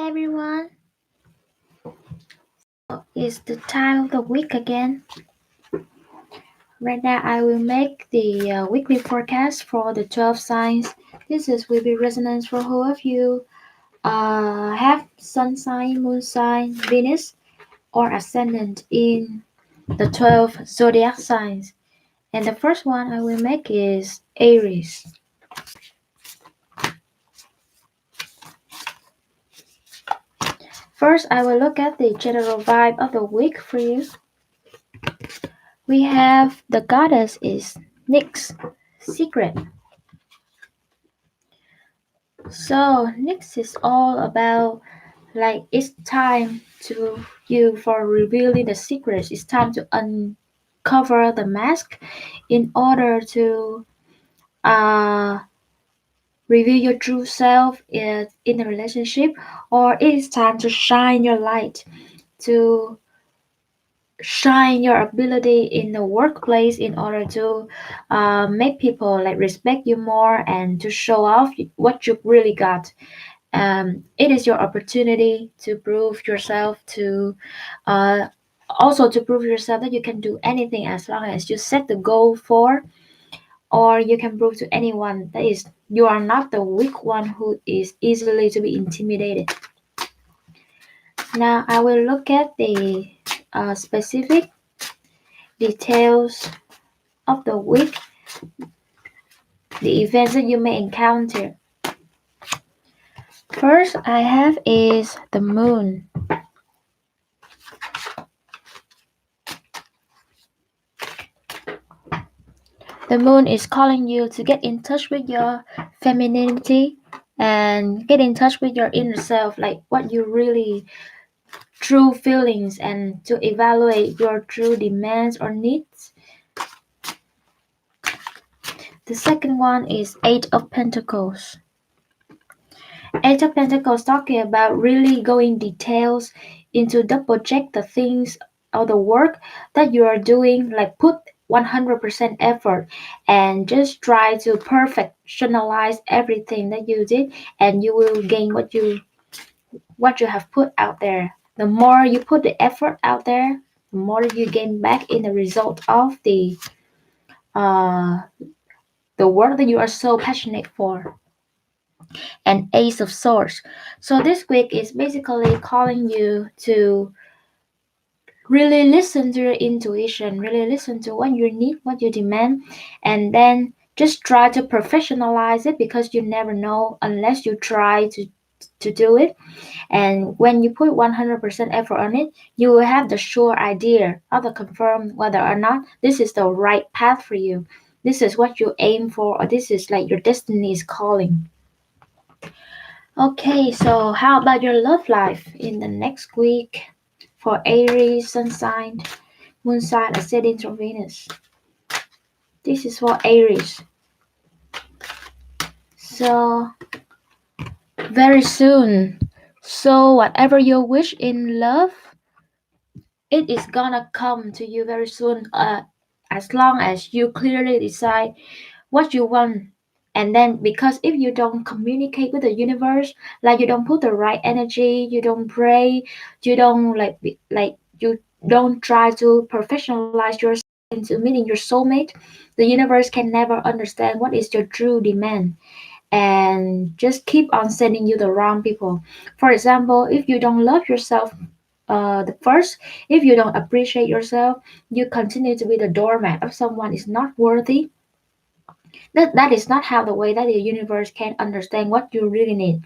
everyone, it's the time of the week again. Right now, I will make the weekly forecast for the 12 signs. This is will be resonance for who of you have sun sign, moon sign, Venus, or ascendant in the 12 zodiac signs. And the first one I will make is Aries. First, I will look at the general vibe of the week for you. We have the goddess is Nyx, secret. So next is all about like it's time to you for revealing the secrets. It's time to uncover the mask in order to uh reveal your true self in a relationship, or it is time to shine your light, to shine your ability in the workplace in order to make people like respect you more and to show off what you really got. It is your opportunity to prove yourself, to uh, also to prove yourself that you can do anything as long as you set the goal for, or you can prove to anyone that is you are not the weak one who is easily to be intimidated. Now I will look at the specific details of the week, the events that you may encounter. First I have is the moon. The moon is calling you to get in touch with your femininity and get in touch with your inner self, like what you really true feelings, and to evaluate your true demands or needs. The second one is Eight of Pentacles. Eight of Pentacles talking about really going details into double check the things or the work that you are doing, like put 100% effort and just try to perfectionalize everything that you did, and you will gain what you have put out there. The more you put the effort out there, the more you gain back in the result of uh the work that you are so passionate for. And Ace of Swords. So this week is basically calling you to really listen to your intuition, really listen to what you need, what you demand, and then just try to professionalize it, because you never know unless you try to do it. And when you put 100% effort on it, you will have the sure idea of the confirm whether or not this is the right path for you. This is what you aim for, or this is like your destiny is calling. Okay, so how about your love life in the next week for Aries, Sun sign, Moon sign, ascending to Venus? This is for Aries. So very soon. So whatever you wish in love, it is gonna come to you very soon. As long as you clearly decide what you want. And then, because if you don't communicate with the universe, like you don't put the right energy, you don't pray, you don't like you don't try to professionalize yourself into meeting your soulmate, the universe can never understand what is your true demand, and just keep on sending you the wrong people. For example, if you don't love yourself, the first, if you don't appreciate yourself, you continue to be the doormat of someone is not worthy. That is not how the way that the universe can understand what you really need.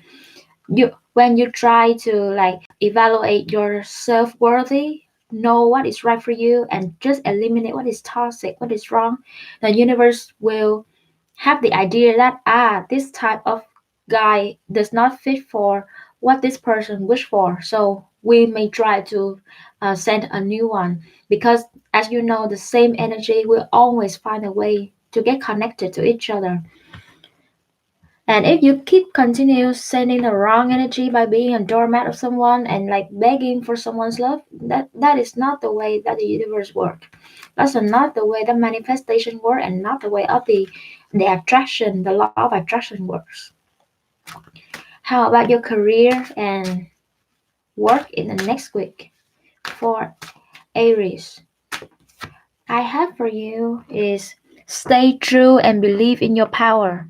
You when you try to like evaluate your self-worthy, know what is right for you, and just eliminate what is toxic, what is wrong, the universe will have the idea that this type of guy does not fit for what this person wish for, so we may try to send a new one, because as you know, the same energy will always find a way to get connected to each other. And if you keep continue sending the wrong energy by being a doormat of someone and like begging for someone's love, that is not the way that the universe works. That's not the way the manifestation works, and not the way of the attraction, the law of attraction works. How about your career and work in the next week for Aries. I have for you is stay true and believe in your power.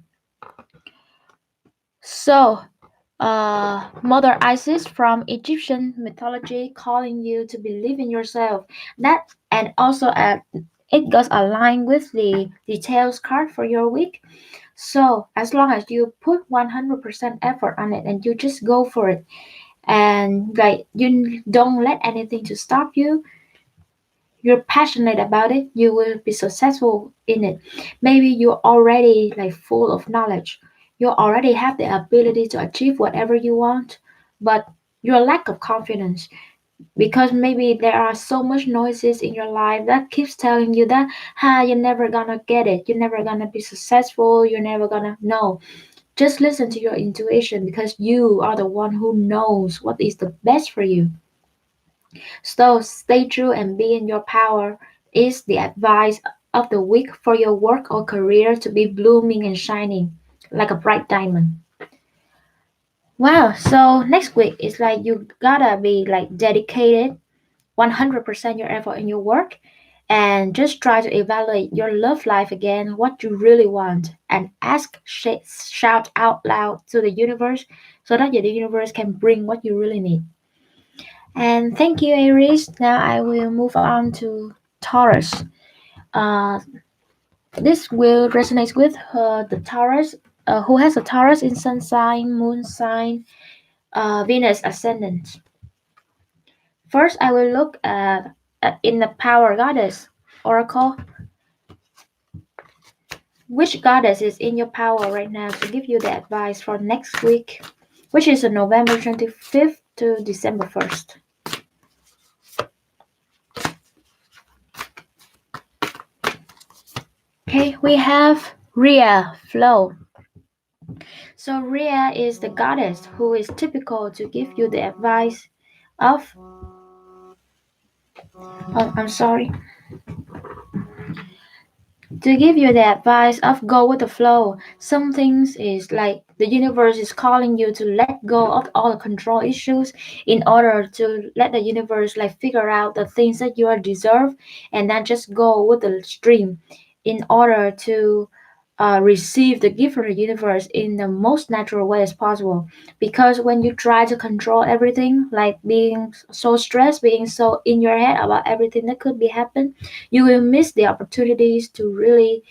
So, Mother Isis from Egyptian mythology calling you to believe in yourself. That and also it goes aligned with the details card for your week. So as long as you put 100% effort on it and you just go for it, and like you don't let anything to stop you, you're passionate about it, you will be successful in it. Maybe you're already like full of knowledge, you already have the ability to achieve whatever you want, but your lack of confidence, because maybe there are so much noises in your life that keeps telling you that you're never gonna get it, you're never gonna be successful, you're never gonna. No, just listen to your intuition, because you are the one who knows what is the best for you. So stay true and be in your power is the advice of the week for your work or career to be blooming and shining like a bright diamond. Wow, so next week is like you gotta be like dedicated 100% your effort in your work, and just try to evaluate your love life again, what you really want, and shout out loud to the universe so that the universe can bring what you really need. And thank you, Aries. Now I will move on to Taurus. Uh, this will resonate with the Taurus who has a Taurus in sun sign, moon sign, Venus ascendant. First, I will look at in the power goddess oracle. Which goddess is in your power right now to give you the advice for next week, which is November 25th to December 1st? Okay, we have Rhea Flow. So Rhea is the goddess who is typical to give you the advice of, oh, I'm sorry, to give you the advice of go with the flow. Some things is like the universe is calling you to let go of all the control issues in order to let the universe like figure out the things that you are deserve, and not just go with the stream in order to receive the gift from the universe in the most natural way as possible. Because when you try to control everything, like being so stressed, being so in your head about everything that could be happen, you will miss the opportunities to really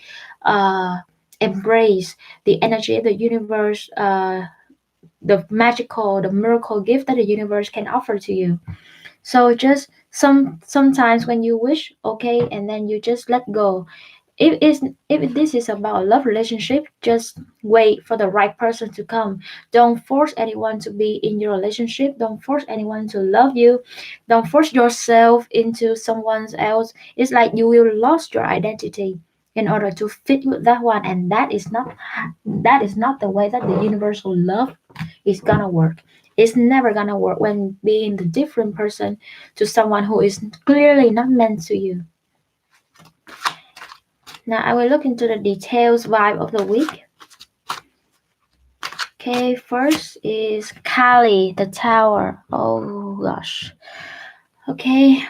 uh, embrace the energy of the universe, the magical, the miracle gift that the universe can offer to you. So just sometimes when you wish, okay, and then you just let go. If this is about a love relationship, just wait for the right person to come. Don't force anyone to be in your relationship. Don't force anyone to love you. Don't force yourself into someone else. It's like you will lost your identity in order to fit with that one, and that is not the way that the universal love is gonna work. It's never gonna work when being the different person to someone who is clearly not meant to you. Now I will look into the details vibe of the week. Okay, first is Kali, the tower. Oh gosh. Okay.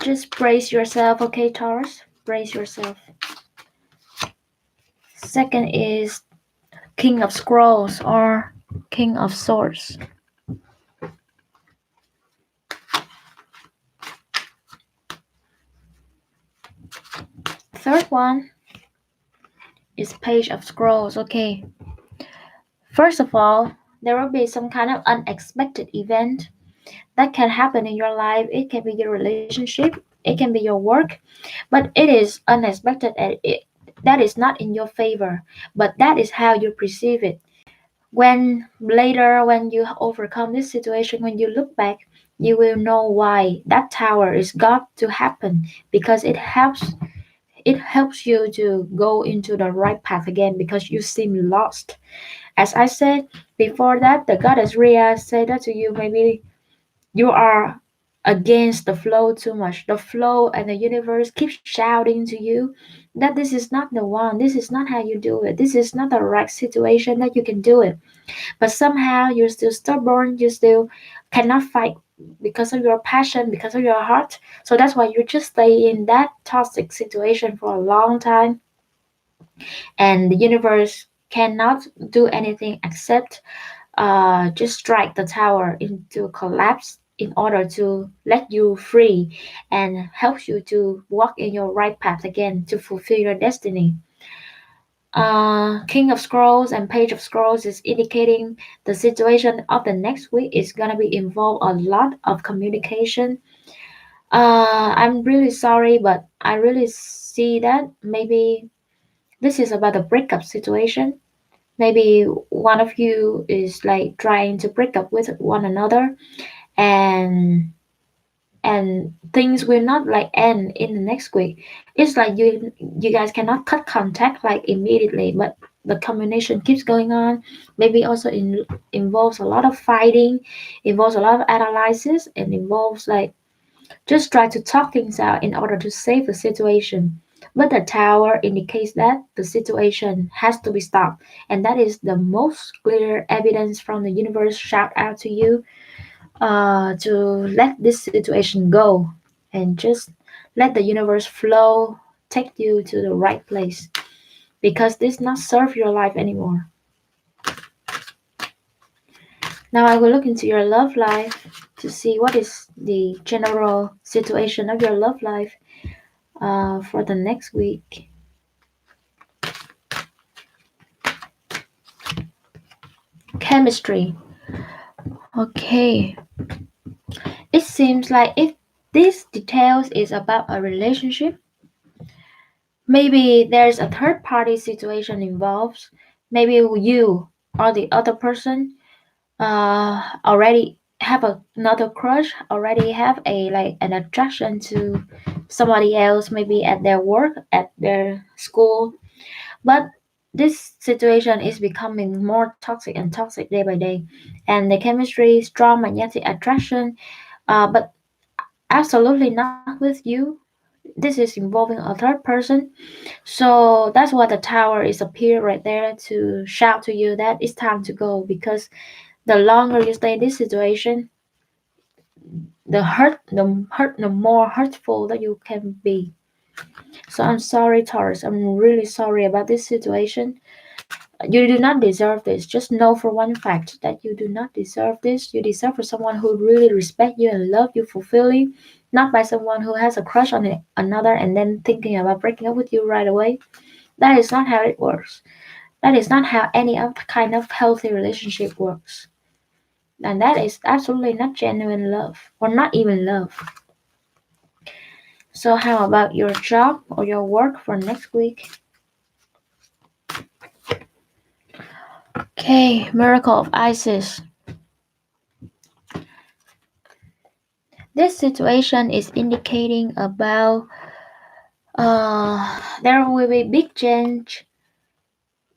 Just brace yourself, okay, Taurus? Brace yourself. Second is King of Scrolls or King of Swords. Third one is Page of Scrolls. Okay. First of all, there will be some kind of unexpected event that can happen in your life. It can be your relationship, it can be your work, but it is unexpected and that is not in your favor. But that is how you perceive it. When later, when you overcome this situation, when you look back, you will know why that tower is got to happen, because it helps you to go into the right path again, because you seem lost. As I said before, that the goddess Rhea said that to you, maybe you are against the flow too much. The flow and the universe keep shouting to you that this is not the one, this is not how you do it, this is not the right situation that you can do it. But somehow you're still stubborn, you still cannot fight because of your passion, because of your heart. So that's why you just stay in that toxic situation for a long time, and the universe cannot do anything except just strike the tower into collapse in order to let you free and help you to walk in your right path again to fulfill your destiny. King of Scrolls and Page of Scrolls is indicating the situation of the next week is gonna be involve a lot of communication. I'm really sorry, but I really see that maybe this is about a breakup situation. Maybe one of you is like trying to break up with one another, and things will not like end in the next week. It's like you guys cannot cut contact like immediately, but the communication keeps going on. Maybe also involves a lot of fighting, involves a lot of analysis, and involves like just try to talk things out in order to save the situation. But the tower indicates that the situation has to be stopped, and that is the most clear evidence from the universe shout out to you to let this situation go and just let the universe flow, take you to the right place because this not serve your life anymore. Now I will look into your love life to see what is the general situation of your love life for the next week. Chemistry. Okay. It seems like if this details is about a relationship, maybe there's a third party situation involved. Maybe you or the other person already have another crush, already have a like an attraction to somebody else, maybe at their work, at their school. But this situation is becoming more toxic and toxic day by day, and the chemistry, strong magnetic attraction, but absolutely not with you. This is involving a third person. So that's why the tower is appear right there to shout to you that it's time to go, because the longer you stay in this situation, the more hurtful that you can be. So I'm sorry, Taurus. I'm really sorry about this situation. You do not deserve this. Just know for one fact that you do not deserve this. You deserve for someone who really respect you and love you fully, not by someone who has a crush on another and then thinking about breaking up with you right away. That is not how it works. That is not how any other kind of healthy relationship works. And that is absolutely not genuine love, or not even love. So how about your job or your work for next week? Okay, Miracle of Isis. This situation is indicating about there will be big change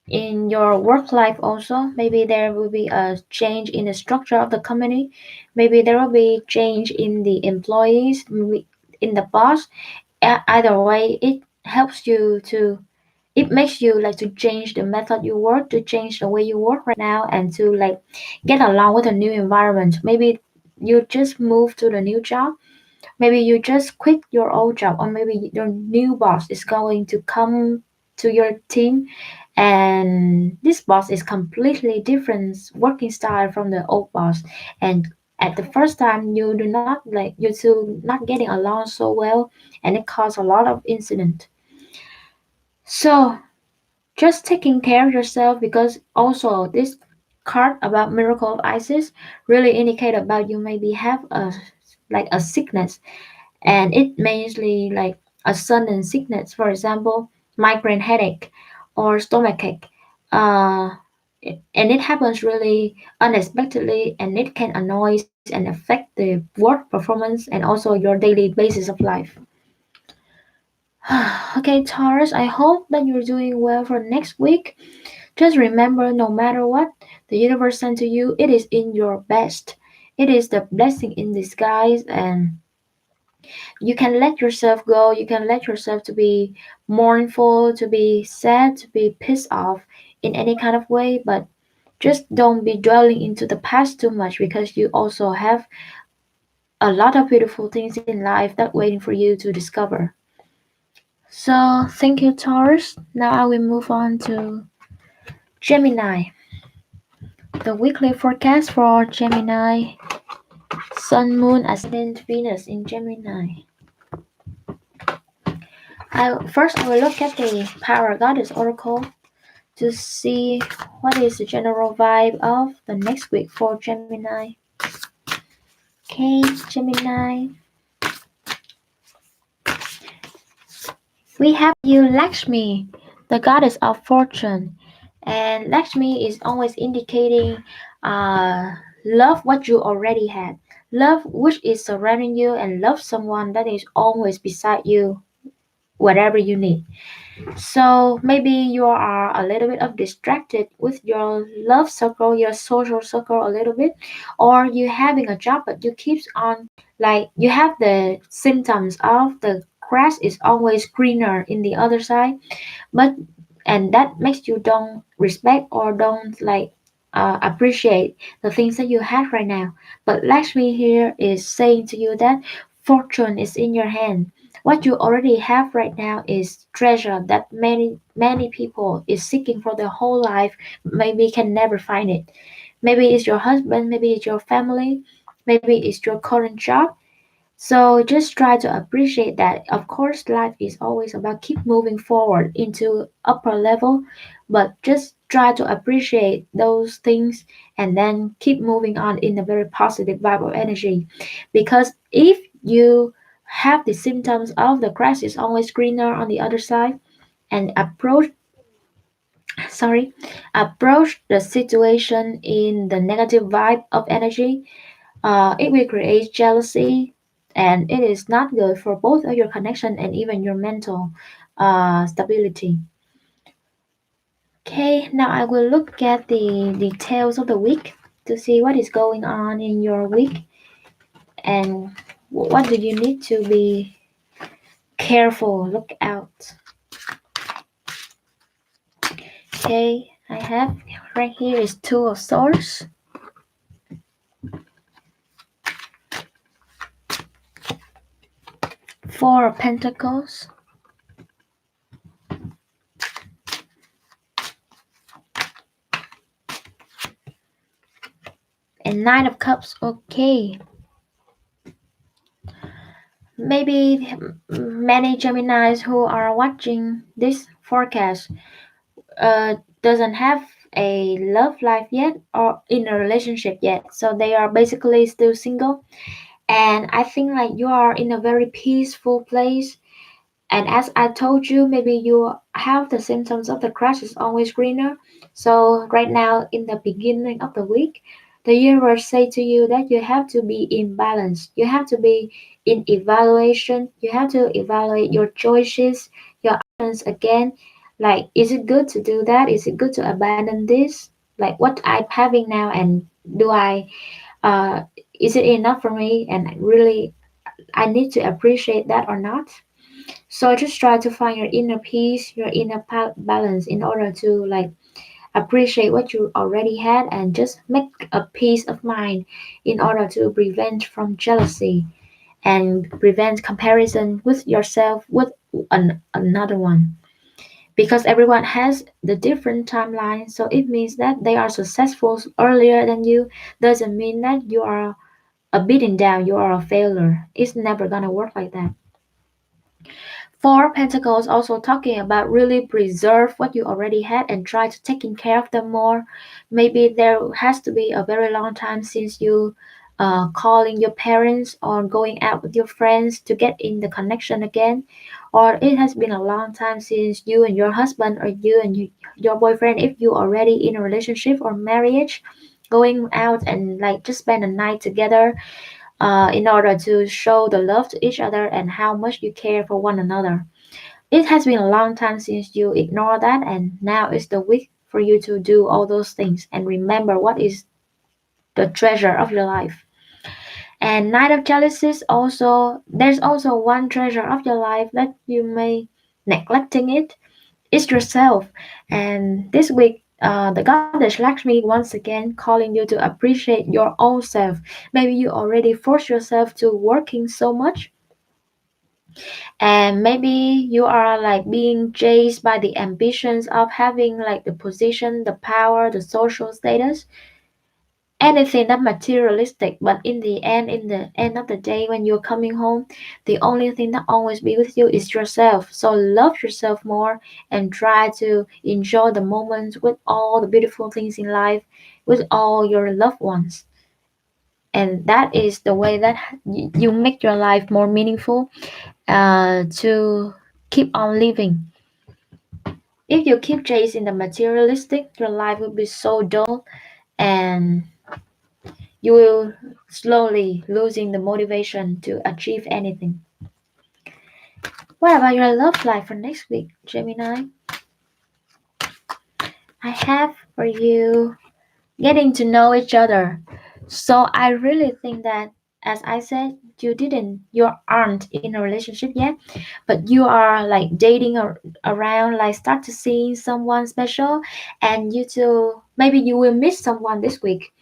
in your work life also. Maybe there will be a change in the structure of the company. Maybe there will be change in the employees, maybe in the boss. Either way, it helps you to it makes you like to change the method you work, to change the way you work right now, and to like get along with a new environment. Maybe you just move to the new job, maybe you just quit your old job, or maybe your new boss is going to come to your team, and this boss is completely different working style from the old boss, and at the first time you do not like you two not getting along so well, and it caused a lot of incident. So just taking care of yourself, because also this card about miracle of Isis really indicate about you maybe have a like a sickness, and it mainly like a sudden sickness, for example migraine headache or stomachache, uh, and it happens really unexpectedly, and it can annoy and affect the work performance and also your daily basis of life. Okay, Taurus, I hope that you're doing well for next week. Just remember, no matter what the universe sent to you, it is in your best. It is the blessing in disguise, and you can let yourself go. You can let yourself to be mournful, to be sad, to be pissed off in any kind of way, but just don't be dwelling into the past too much, because you also have a lot of beautiful things in life that waiting for you to discover. So thank you, Taurus. Now I will move on to Gemini. The weekly forecast for Gemini. Sun, Moon, Ascendant, Venus in Gemini. I will look at the Power Goddess Oracle to see what is the general vibe of the next week for Gemini. Okay, Gemini. We have you, Lakshmi, the goddess of fortune. And Lakshmi is always indicating love what you already had. Love which is surrounding you, and love someone that is always beside you, whatever you need. So maybe you are a little bit of distracted with your love circle, your social circle a little bit, or you having a job but you keeps on, like, you have the symptoms of the grass is always greener in the other side, but and that makes you don't respect or don't like appreciate the things that you have right now. But Lakshmi here is saying to you that fortune is in your hand. What you already have right now is treasure that many people is seeking for their whole life, maybe can never find it. Maybe it's your husband, maybe it's your family, maybe it's your current job. So just try to appreciate that. Of course, life is always about keep moving forward into upper level, but just try to appreciate those things and then keep moving on in a very positive vibe of energy. Because if you have the symptoms of the grass is always greener on the other side, and sorry approach the situation in the negative vibe of energy, it will create jealousy, and it is not good for both of your connection and even your mental stability. Okay, now I will look at the details of the week to see what is going on in your week and what do you need to be careful, look out. Okay, I have right here is Two of Swords, Four of Pentacles, and Nine of Cups. Okay, maybe many Geminis who are watching this forecast doesn't have a love life yet or in a relationship yet, so they are basically still single. And I think like you are in a very peaceful place. And as I told you, maybe you have the symptoms of the grass is always greener. So right now in the beginning of the week, the universe say to you that you have to be in balance. You have to be in evaluation. You have to evaluate your choices, your actions again. Like, is it good to do that? Is it good to abandon this? Like what I'm having now, and do I uh is it enough for me? And really I need to appreciate that or not? So just try to find your inner peace, your inner balance in order to like appreciate what you already had, and just make a peace of mind in order to prevent from jealousy and prevent comparison with yourself with another one. Because everyone has the different timeline, so it means that they are successful earlier than you doesn't mean that you are a beating down, you are a failure. It's never gonna work like that. Four Pentacles also talking about really preserve what you already had and try to taking care of them more. Maybe there has to be a very long time since you calling your parents or going out with your friends to get in the connection again, or it has been a long time since you and your husband or you and your boyfriend, if you already in a relationship or marriage, going out and like just spend a night together in order to show the love to each other and how much you care for one another. It has been a long time since you ignore that, and now is the week for you to do all those things and remember what is the treasure of your life. And Knight of Chalices also, there's also one treasure of your life that you may neglecting it. It's yourself. And this week, the goddess Lakshmi once again calling you to appreciate your own self. Maybe you already force yourself to working so much, and maybe you are like being chased by the ambitions of having like the position, the power, the social status, anything that materialistic. But in the end of the day, when you're coming home, the only thing that always be with you is yourself. So love yourself more and try to enjoy the moments with all the beautiful things in life, with all your loved ones. And that is the way that you make your life more meaningful, to keep on living. If you keep chasing the materialistic, your life will be so dull, and you will slowly losing the motivation to achieve anything. What about your love life for next week, Gemini? I have for you getting to know each other. So I really think that, as I said, you aren't in a relationship yet, but you are like dating around, like start to see someone special, and you two maybe you will meet someone this week.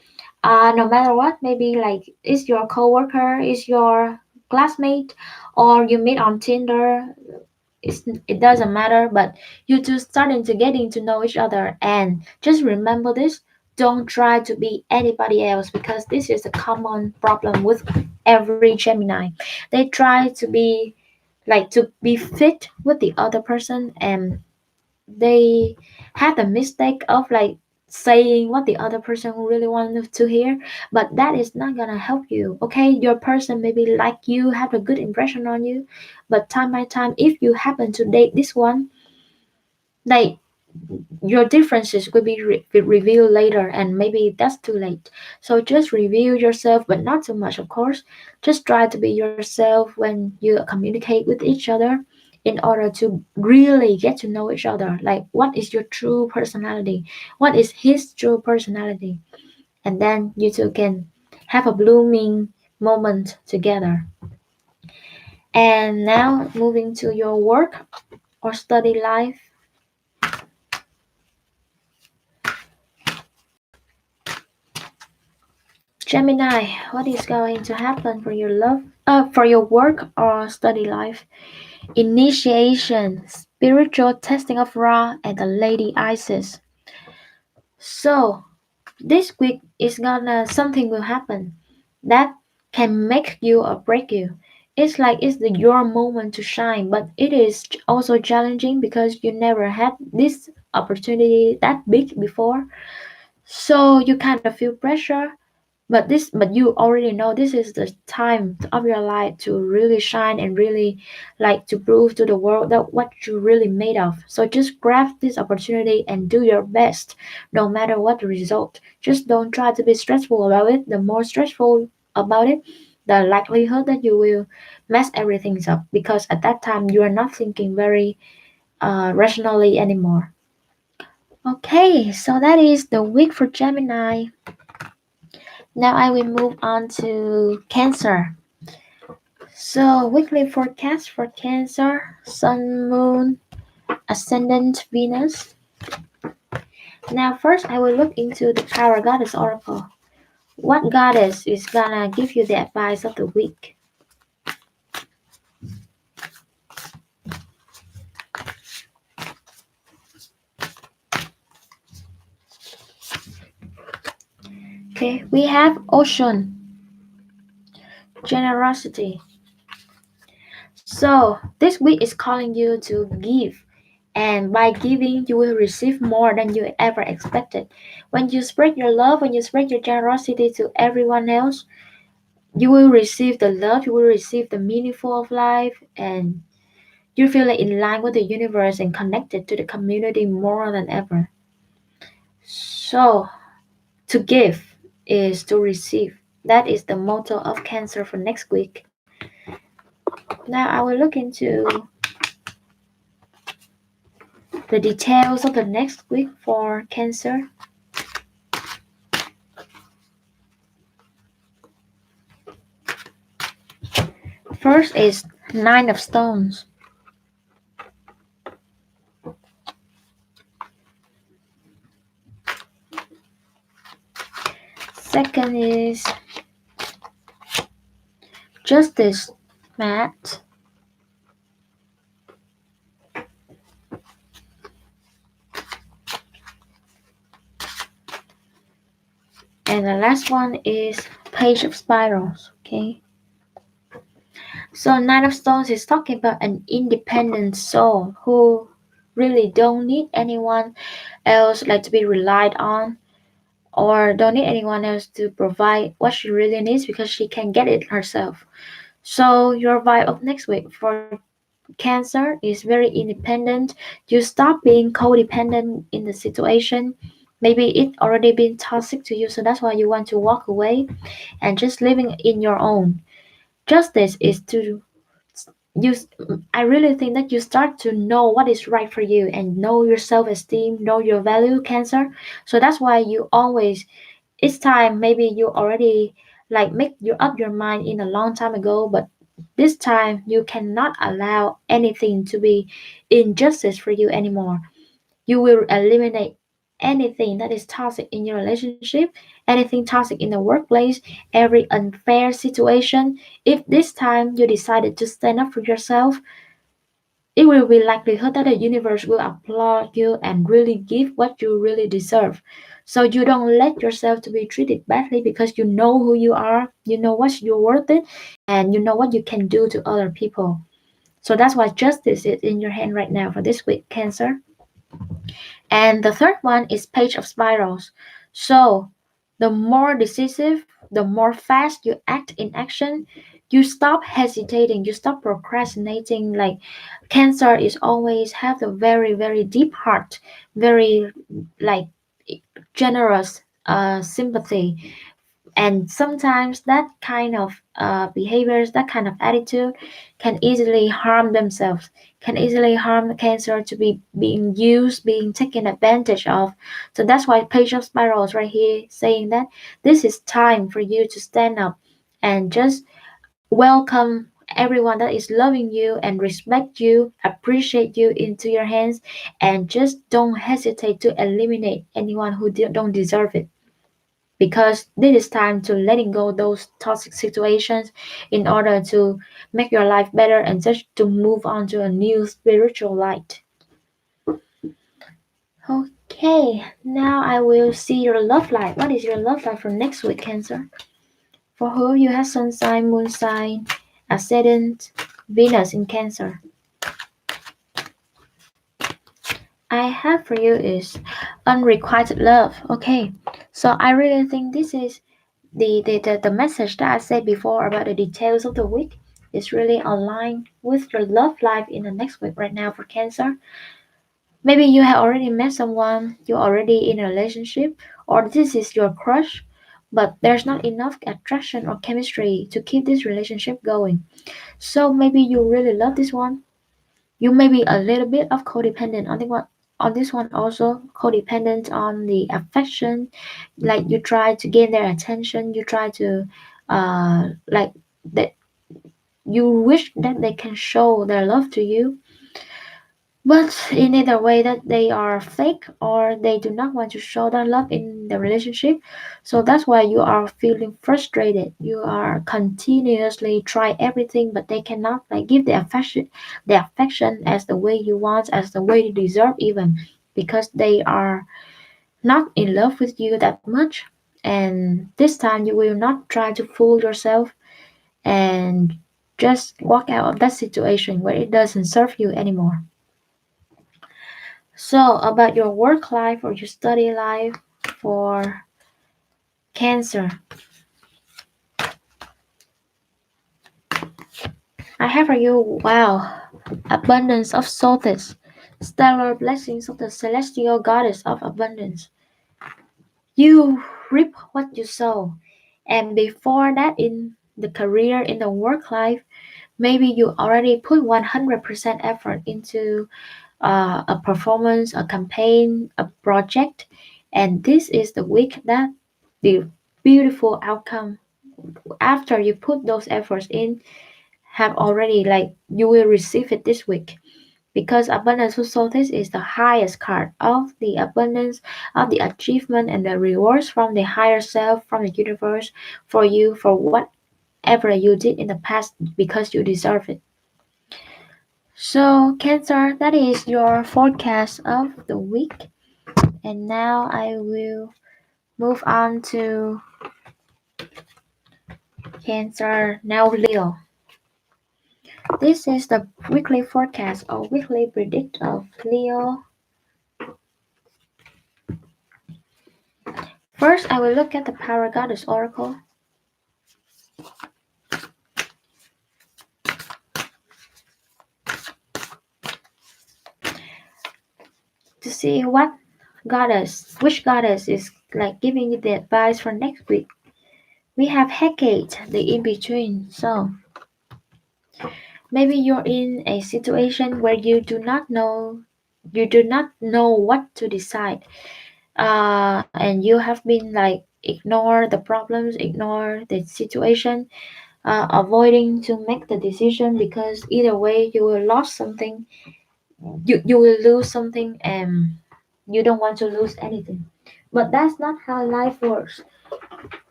No matter what, maybe like is your coworker, is your classmate, or you meet on Tinder. It doesn't matter, but you two starting to getting to know each other. And just remember this: don't try to be anybody else, because this is a common problem with every Gemini. They try to be like to be fit with the other person, and they had the mistake of like saying what the other person really wanted to hear, but that is not gonna help you. Okay, your person maybe like you, have a good impression on you, but time by time, if you happen to date this one, like your differences will be revealed later, and maybe that's too late. So just reveal yourself, but not too much, of course. Just try to be yourself when you communicate with each other, in order to really get to know each other, like what is your true personality, what is his true personality, and then you two can have a blooming moment together. And now moving to your work or study life, Gemini, what is going to happen for your for your work or study life? Initiation, spiritual testing of Ra and the Lady Isis. So this week is gonna something will happen that can make you or break you. It's like it's your moment to shine, but it is also challenging because you never had this opportunity that big before. So you kind of feel pressure, but you already know this is the time of your life to really shine and really like to prove to the world that what you're really made of. So just grab this opportunity and do your best, no matter what the result. Just don't try to be stressful about it. The more stressful about it, the likelihood that you will mess everything up, because at that time you are not thinking very rationally anymore. Okay, so that is the week for Gemini. Now I will move on to Cancer. So, weekly forecast for Cancer, Sun, Moon, Ascendant, Venus. Now, first, I will look into the Power Goddess Oracle. What goddess is gonna give you the advice of the week? Okay, we have Ocean, Generosity. So, this week is calling you to give, and by giving you will receive more than you ever expected. When you spread your love, when you spread your generosity to everyone else, you will receive the love, you will receive the meaningful of life, and you feel like in line with the universe and connected to the community more than ever. So to give is to receive. That is the motto of Cancer for next week. Now I will look into the details of the next week for Cancer. First is Nine of Stones. Second is Justice Mat. And the last one is Page of Spirals. Okay. So Nine of Stones is talking about an independent soul who really don't need anyone else like to be relied on, or don't need anyone else to provide what she really needs because she can get it herself. So your vibe of next week for Cancer is very independent. You stop being codependent in the situation. Maybe it already been toxic to you, so that's why you want to walk away and just living in your own. Justice is to you. I really think that you start to know what is right for you and know your self-esteem, know your value, Cancer. So that's why you always, it's time, maybe you already like make you up your mind in a long time ago, but this time you cannot allow anything to be injustice for you anymore. You will eliminate anything that is toxic in your relationship, anything toxic in the workplace, every unfair situation. If this time you decided to stand up for yourself, it will be likelihood that the universe will applaud you and really give what you really deserve. So you don't let yourself to be treated badly because you know who you are, you know what you're worth it, and you know what you can do to other people. So that's why justice is in your hand right now for this week, Cancer. And the third one is Page of Spirals. So the more decisive, the more fast you act in action, you stop hesitating, you stop procrastinating. Like Cancer is always have the very, very deep heart, very like generous sympathy, and sometimes that kind of behaviors, that kind of attitude can easily harm themselves, can easily harm the Cancer to be being used, being taken advantage of. So that's why Page of Spirals right here saying that this is time for you to stand up and just welcome everyone that is loving you and respect you, appreciate you into your hands, and just don't hesitate to eliminate anyone who don't deserve it, because this is time to letting go those toxic situations in order to make your life better and just to move on to a new spiritual light. Okay, now I will see your love life. What is your love life for next week, Cancer? For who you have sun sign, moon sign, ascendant, Venus in Cancer. I have for you is unrequited love. Okay, so I really think this is the message that I said before about the details of the week is really aligned with your love life in the next week right now for Cancer. Maybe you have already met someone, you're already in a relationship, or this is your crush, but there's not enough attraction or chemistry to keep this relationship going. So maybe you really love this one. You may be a little bit of codependent on this one also, codependent on the affection, like you try to gain their attention, you try to like that, you wish that they can show their love to you, but in either way that they are fake or they do not want to show their love in the relationship. So that's why you are feeling frustrated, you are continuously try everything, but they cannot like give the affection as the way you want, as the way you deserve even, because they are not in love with you that much. And this time you will not try to fool yourself and just walk out of that situation where it doesn't serve you anymore. So, about your work life or your study life for Cancer, I have for you, wow, abundance of solstice, stellar blessings of the celestial goddess of abundance. You reap what you sow, and before that, in the career, in the work life, maybe you already put 100% effort into a performance, a campaign, a project, and this is the week that the beautiful outcome after you put those efforts in have already, like, you will receive it this week, because abundance for solstice is the highest card of the abundance, of the achievement and the rewards from the higher self, from the universe, for you, for whatever you did in the past, because you deserve it. So Cancer, that is your forecast of the week. And now I will move on to Cancer, now Leo. This is the weekly forecast or weekly predict of Leo. First, I will look at the Power Goddess Oracle to see which goddess is like giving you the advice for next week. We have Hecate, the in between. So maybe you're in a situation where you do not know what to decide. And you have been like ignore the problems, ignore the situation, avoiding to make the decision, because either way you will lose something, you will lose something, and you don't want to lose anything. But that's not how life works.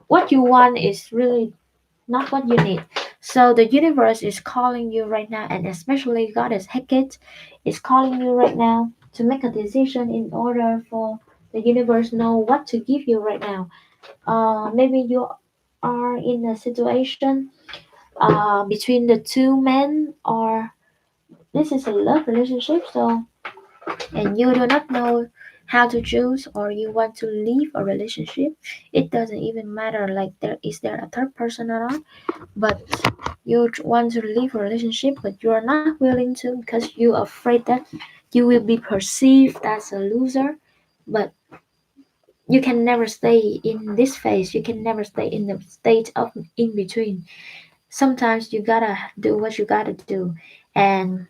What you want is really not what you need. So the universe is calling you right now, and especially Goddess Hecate is calling you right now to make a decision in order for the universe know what to give you right now. Maybe you are in a situation between the two men, or this is a love relationship. So, and you do not know how to choose, or you want to leave a relationship. It doesn't even matter, like, there a third person or not, but you want to leave a relationship, but you are not willing to, because you're afraid that you will be perceived as a loser. But you can never stay in this phase, you can never stay in the state of in between. Sometimes you gotta do what you gotta do, and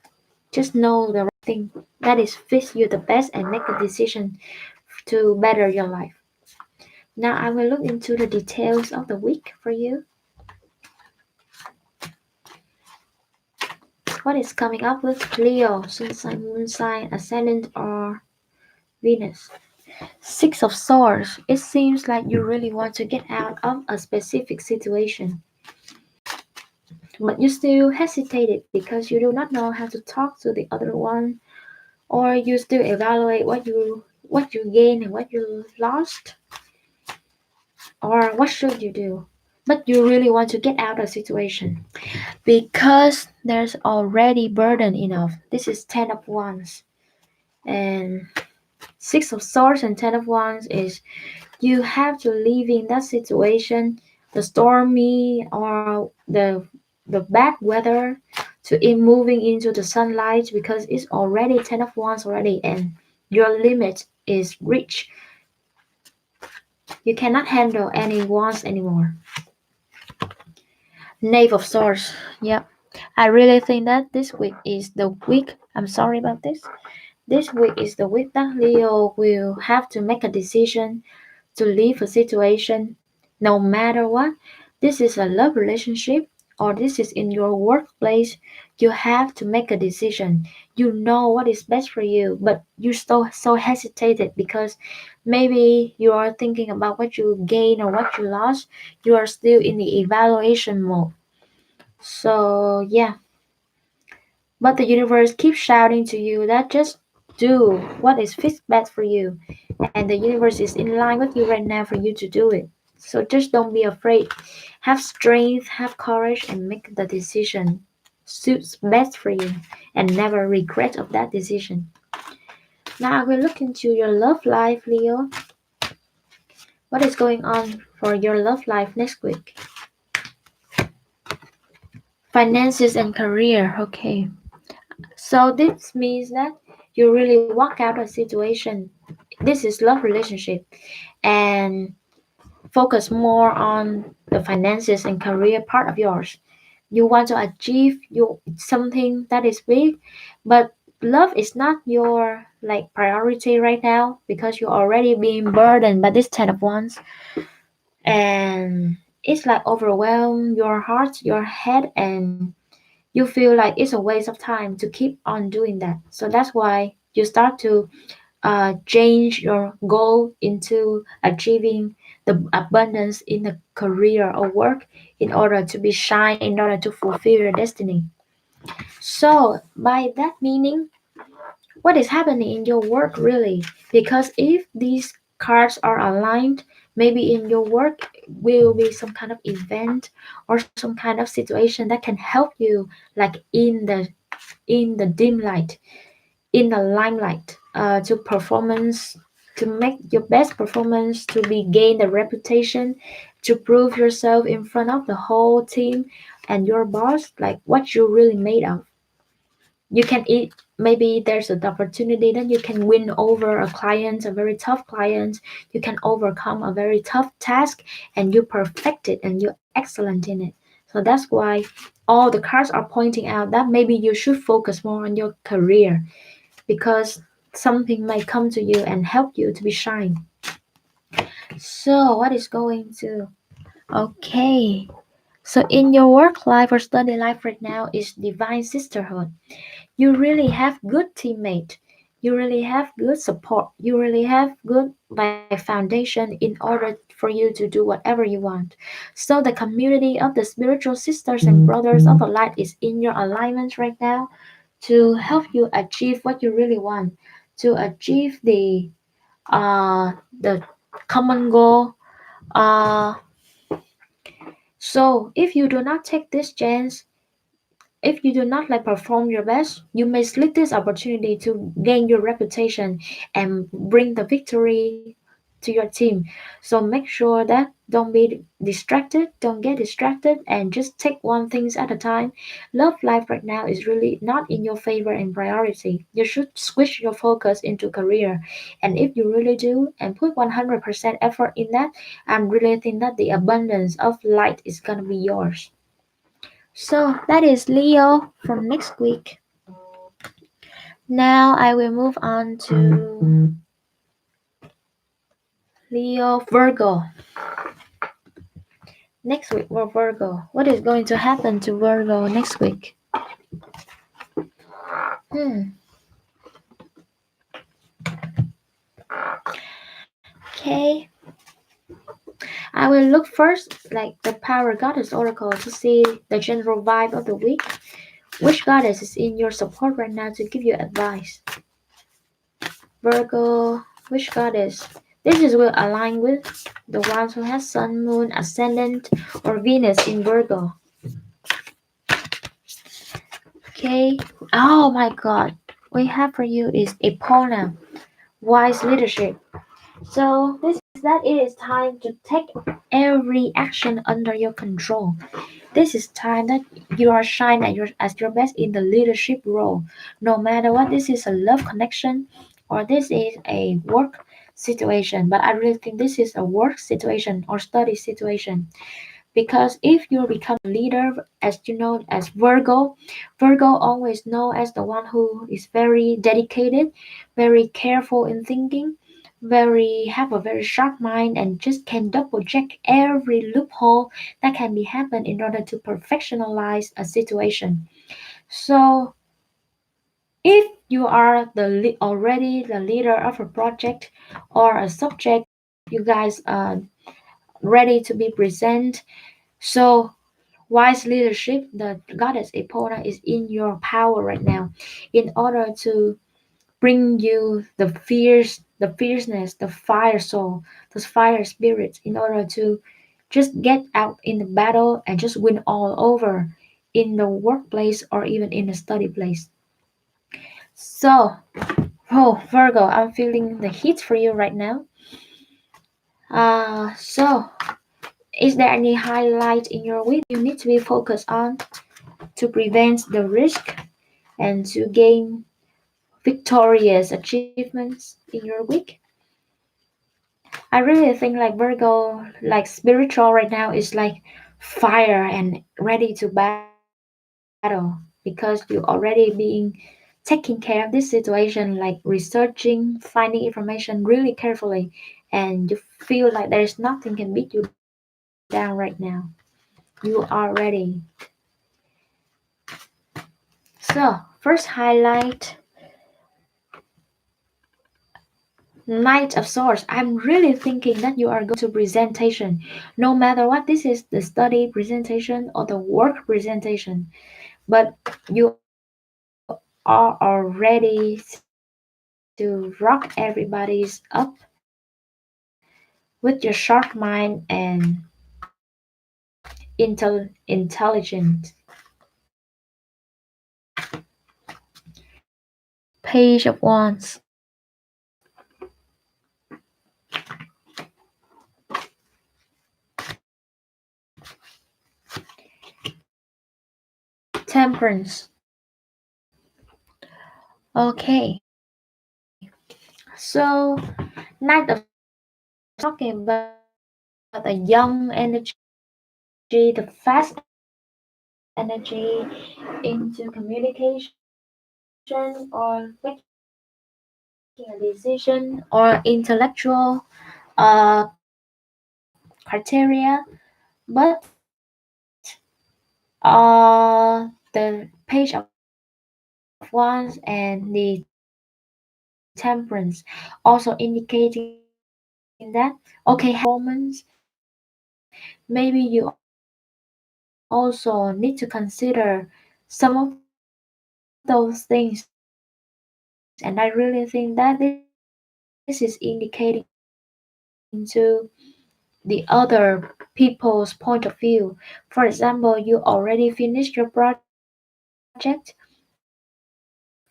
just know the right thing that is fits you the best, and make a decision to better your life. Now I will look into the details of the week for you. What is coming up with Leo, sun sign, moon sign, ascendant, or Venus? Six of Swords. It seems like you really want to get out of a specific situation, but you still hesitated because you do not know how to talk to the other one, or you still evaluate what you gained and what you lost, or what should you do. But you really want to get out of a situation because there's already burden enough. This is Ten of Wands, and Six of Swords and Ten of Wands is you have to live in that situation, the stormy or the bad weather, to in moving into the sunlight, because it's already Ten of Wands already, and your limit is reached. You cannot handle any wands anymore. Knave of Swords. Yeah, I really think that this week is the week. I'm sorry about this. This week is the week that Leo will have to make a decision to leave a situation, no matter what. This is a love relationship, or this is in your workplace. You have to make a decision. You know what is best for you, but you still so hesitated because maybe you are thinking about what you gain or what you lost. You are still in the evaluation mode. So yeah, but the universe keeps shouting to you that just do what is fits best for you, and the universe is in line with you right now for you to do it. So just don't be afraid. Have strength, have courage, and make the decision suits best for you, and never regret of that decision. Now I will look into your love life, Leo. What is going on for your love life next week? Finances and career. Okay. So this means that you really walk out a situation. This is love relationship, and focus more on the finances and career part of yours. You want to achieve something that is big, but love is not your like priority right now, because you're already being burdened by this 10 of wands, and it's like overwhelm your heart, your head, and you feel like it's a waste of time to keep on doing that. So that's why you start to change your goal into achieving the abundance in the career or work in order to be shine, in order to fulfill your destiny. So by that meaning, what is happening in your work really? Because if these cards are aligned, maybe in your work will be some kind of event or some kind of situation that can help you, like in the dim light, in the limelight, to performance, to make your best performance, to be gain the reputation, to prove yourself in front of the whole team and your boss, like what you really made of. You can eat, maybe there's an opportunity that you can win over a client, a very tough client. You can overcome a very tough task and you perfect it and you're excellent in it. So that's why all the cards are pointing out that maybe you should focus more on your career, because something may come to you and help you to be shine. So what is going to, okay, so in your work life or study life right now is divine sisterhood. You really have good teammate, you really have good support, you really have good like foundation in order for you to do whatever you want. So the community of the spiritual sisters and brothers of the light is in your alignment right now to help you achieve what you really want, to achieve the common goal. uh so if you do not take this chance, if you do not like perform your best, you may slip this opportunity to gain your reputation and bring the victory to your team. So make sure that don't be distracted, don't get distracted, and just take one things at a time. Love life right now is really not in your favor and priority. You should switch your focus into career. And if you really do and put 100% effort in that, I'm really think that the abundance of light is gonna be yours. So that is Leo from next week. Now I will move on to Leo Virgo. Next week for Virgo. What is going to happen to Virgo next week? Hmm. Okay. I will look first like the Power Goddess Oracle to see the general vibe of the week. Which goddess is in your support right now to give you advice? Virgo, which goddess? This is will align with the ones who has Sun, Moon, Ascendant, or Venus in Virgo. Okay. Oh my God. What we have for you is Epona, wise leadership. So this is that it is time to take every action under your control. This is time that you are shine at your best in the leadership role. No matter what, this is a love connection or this is a work situation. But I really think this is a work situation or study situation. Because if you become a leader, as you know, as Virgo, Virgo always know as the one who is very dedicated, very careful in thinking, very have a very sharp mind, and just can double check every loophole that can be happen in order to perfectionalize a situation. So if you are already the leader of a project or a subject, you guys are ready to be present. So wise leadership, the goddess Epona is in your power right now in order to bring you the fierceness, the fire soul, those fire spirits in order to just get out in the battle and just win all over in the workplace or even in the study place. So, oh Virgo, I'm feeling the heat for you right now. So is there any highlight in your week you need to be focused on to prevent the risk and to gain victorious achievements in your week? I really think like Virgo, like spiritual right now is like fire and ready to battle because you already being taking care of this situation, like researching, finding information really carefully, and you feel like there is nothing can beat you by yourself. down right now. You are ready. So, first highlight Knight of Swords. I'm really thinking that you are going to presentation. No matter what, this is the study presentation or the work presentation. But you are already to rock everybody's up with your sharp mind and intelligent. Page of Wands. Temperance. Okay. So, Knight of Swords talking about a young energy, the fast energy into communication or making a decision or intellectual criteria, but the Page of Wands and the Temperance also indicating that okay, having moments, maybe you also need to consider some of those things, and I really think that this is indicating to the other people's point of view. For example, you already finished your project.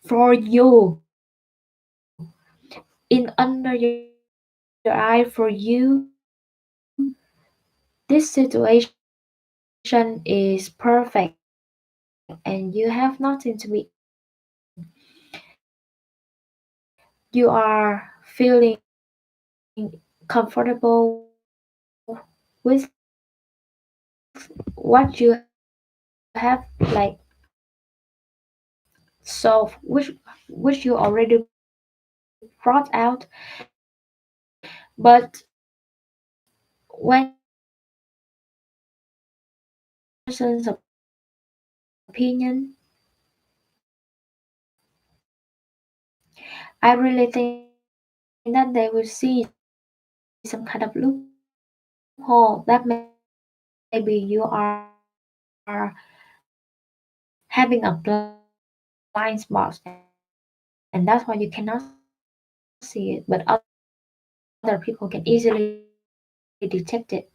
For you, in under your eye, for you, this situation is perfect and you have nothing to be angry. You are feeling comfortable with what you have like solved, which you already brought out. But when you ask the person's opinion, I really think that they will see some kind of loophole that maybe you are having a blind spot, and that's why you cannot see it. But other people can easily detect it.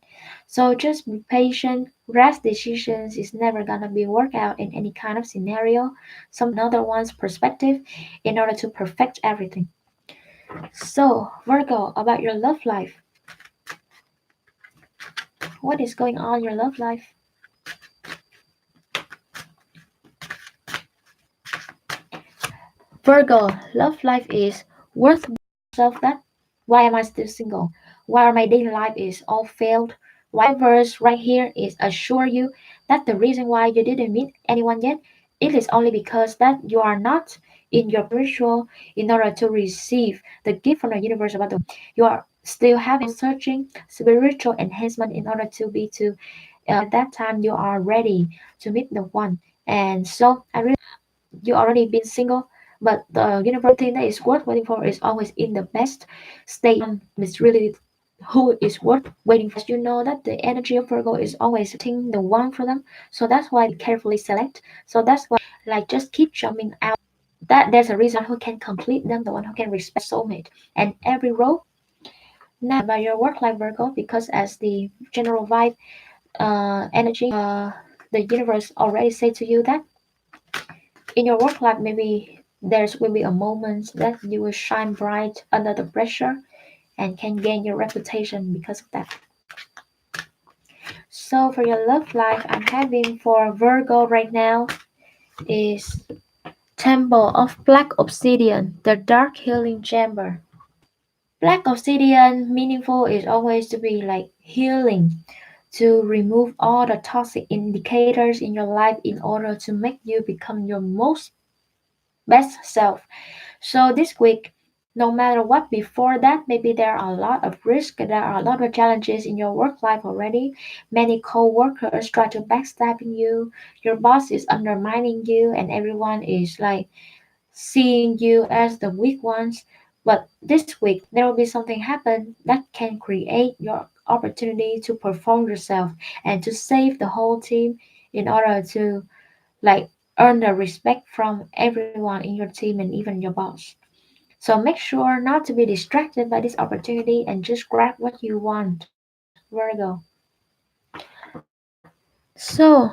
So just be patient. Rash decisions is never gonna be worked out in any kind of scenario. Somebody else will see another one's perspective in order to perfect everything. So, Virgo, about your love life. What is going on in your love life? Virgo, love life is worth yourself that why am I still single? Why my dating life is all failed? Why the universe right here is assure you that the reason why you didn't meet anyone yet, it is only because that you are not in your spiritual in order to receive the gift from the universe about the one. You are still having searching spiritual enhancement in order to be to at that time you are ready to meet the one. And so I really you already been single, but the universe the only thing that is worth waiting for is always in the best state. Someone is really who is worth waiting for, as you know that the energy of Virgo is always selecting the one for them. So that's why you carefully select. So that's why like just keep jumping out. That there's a reason why you can complete them, the one who can respect your soulmate and every role. Now about your work life, Virgo, because as the general vibe energy, the universe already say to you that in your work life maybe there will be a moments that you will shine bright under the pressure and can gain your reputation because of that. So for your love life I'm having for Virgo right now is Temple of Black Obsidian, the dark healing chamber. Black Obsidian meaningful is always to be like healing, to remove all the toxic indicators in your life in order to make you become your most best self. no matter what before that, maybe there are a lot of risk, there are a lot of challenges in your work life already. Many co-workers try to backstabbing you, your boss is undermining you, and everyone is like seeing you as the weak ones. But this week there will be something happen that can create your opportunity to perform yourself and to save the whole team in order to like earn the respect from everyone in your team and even your boss. So make sure not to be distracted by this opportunity and just grab what you want, Virgo. So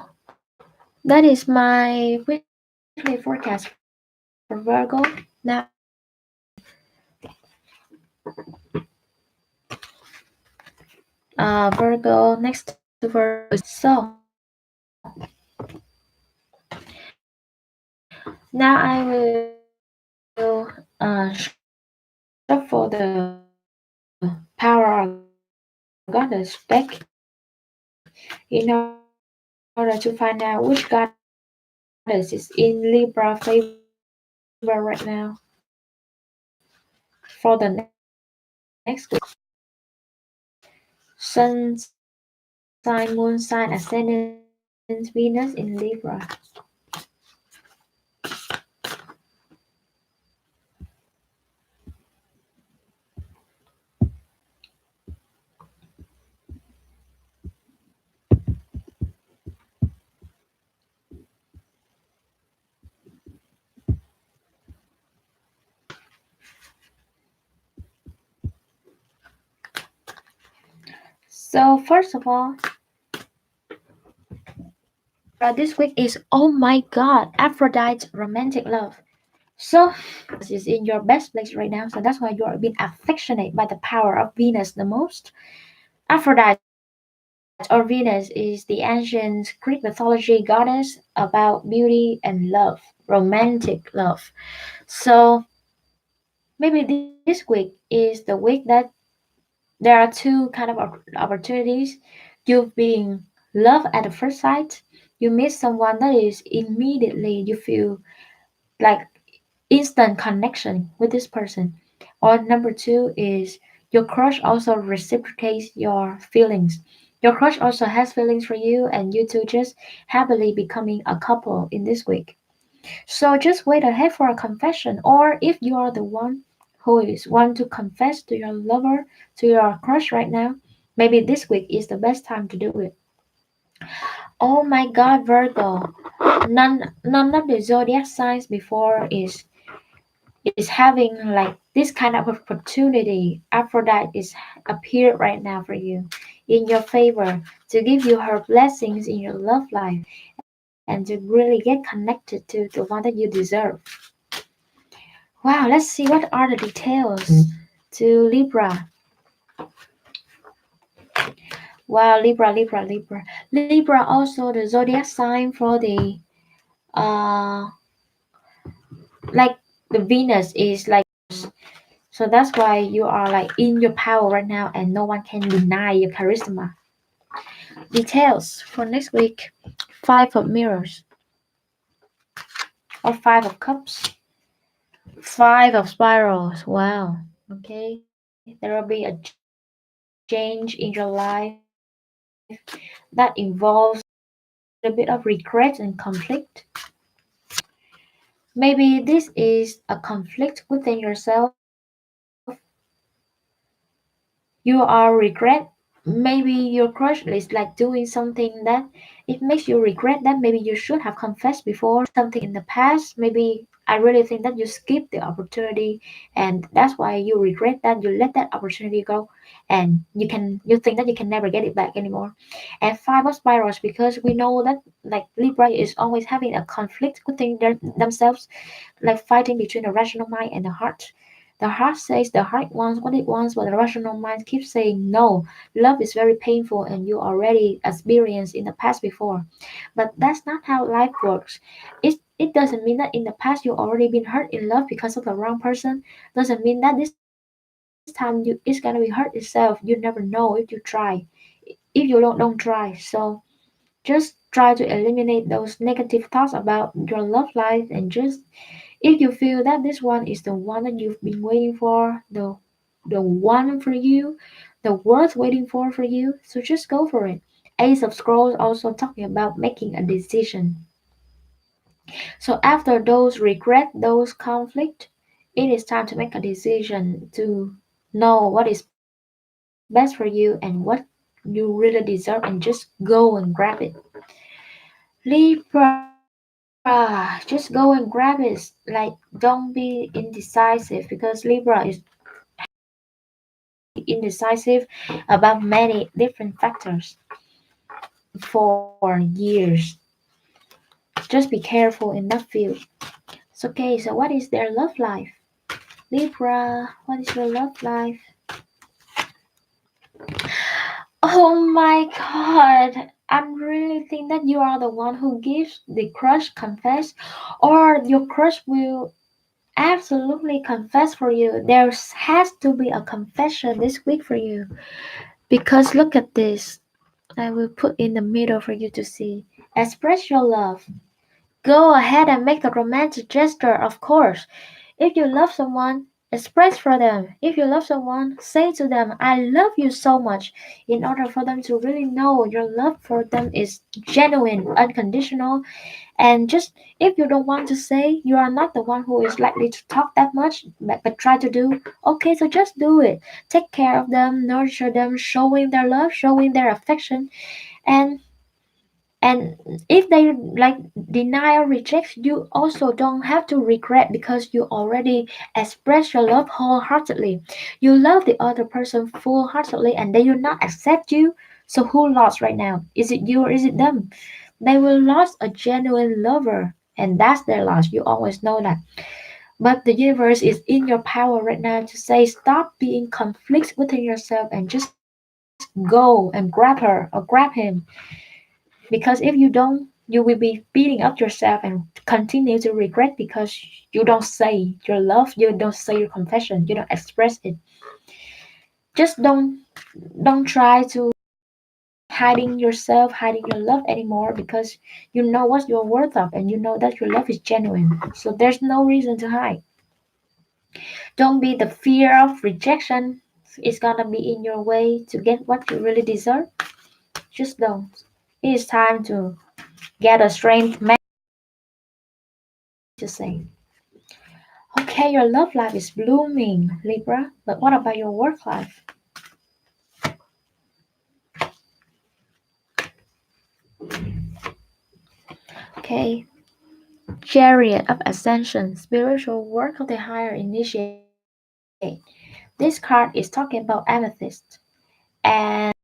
that is my weekly forecast for Virgo. Now I will Virgo next to Virgo is so now I will shuffle the power of goddess deck in order to find out which goddess is in Libra favor right now for the next week. Sun sign, moon sign, ascendant Venus in Libra. So first of all, Libra this week is oh my god, Aphrodite's romantic love. So is in your best place right now, so that's why you are being affectionate by the power of Venus the most. Aphrodite or Venus is the ancient Greek mythology goddess about beauty and love, romantic love. So maybe this week is the week that there are two kind of opportunities. You've been love at the first sight. You meet someone that is immediately you feel like instant connection with this person. Or number two is your crush also reciprocates your feelings. Your crush also has feelings for you, and you two just happily becoming a couple in this week. So just wait ahead for a confession, or if you are the one who is want to confess to your lover, to your crush right now, maybe this week is the best time to do it. Oh my God, Virgo! None of the zodiac signs before is having like this kind of opportunity. Aphrodite is appeared right now for you in your favor to give you her blessings in your love life and to really get connected to the one that you deserve. Wow, let's see what are the details to Libra. Wow, Libra also the zodiac sign for the uh like the Venus is like so that's why you are like in your power right now and no one can deny your charisma. Details for next week. Five of mirrors or five of cups. Five of spirals. Wow. Okay. There will be a change in your life that involves a little bit of regret and conflict. Maybe this is a conflict within yourself. You are regret. Maybe your crush is like doing something that it makes you regret that maybe you should have confessed before something in the past. Maybe I really think that you skipped the opportunity and that's why you regret that you let that opportunity go and you think that you can never get it back anymore. And five of spirals because we know that like Libra is always having a conflict within themselves, like fighting between the rational mind and the heart. The heart says the heart wants what it wants, but the rational mind keeps saying no. Love is very painful, and you already experienced in the past before. But that's not how life works. It doesn't mean that in the past you already been hurt in love because of the wrong person. Doesn't mean that this time it's gonna be hurt itself. You never know if you try. If you don't try. So just try to eliminate those negative thoughts about your love life and just If you feel that this one is the one that you've been waiting for, the one for you, the worth waiting for you, so just go for it. Ace of Scrolls also talking about making a decision. So after those regret, those conflict, it is time to make a decision to know what is best for you and what you really deserve and just go and grab it. Libra, just go and grab it. Like, don't be indecisive because Libra is has been indecisive about many different factors for years. Just be careful in that field. So, okay, so what is their love life? Libra, what is your love life? Oh my god, I really think that you are the one who gives the crush confess, or your crush will absolutely confess for you. There has to be a confession this week for you. Because look at this. I will put in the middle for you to see. Express your love. Go ahead and make the romantic gesture, of course. If you love someone, express for them. If you love someone, say to them, I love you so much, in order for them to really know your love for them is genuine, unconditional. And just if you don't want to say, you are not the one who is likely to talk that much, but try to do, okay, so just do it. Take care of them, nurture them, showing their love, showing their affection. And and if they like deny or reject, you also don't have to regret because you already express your love wholeheartedly. You love the other person full-heartedly and they do not accept you. So who lost right now? Is it you or is it them? They will lose a genuine lover, and that's their loss. You always know that. But the universe is in your power right now to say stop being conflicts within yourself and just go and grab her or grab him. Because if you don't, you will be beating up yourself and continue to regret because you don't say your love, you don't say your confession, you don't express it. Just don't try to hiding yourself, hiding your love anymore because you know what you're worth of and you know that your love is genuine. So there's no reason to hide. Don't be the fear of rejection is gonna be in your way to get what you really deserve. Just don't. It is time to get a strength man to say. Okay, your love life is blooming, Libra, but what about your work life? Okay, Chariot of Ascension, spiritual work of the higher initiate. This card is talking about amethyst. And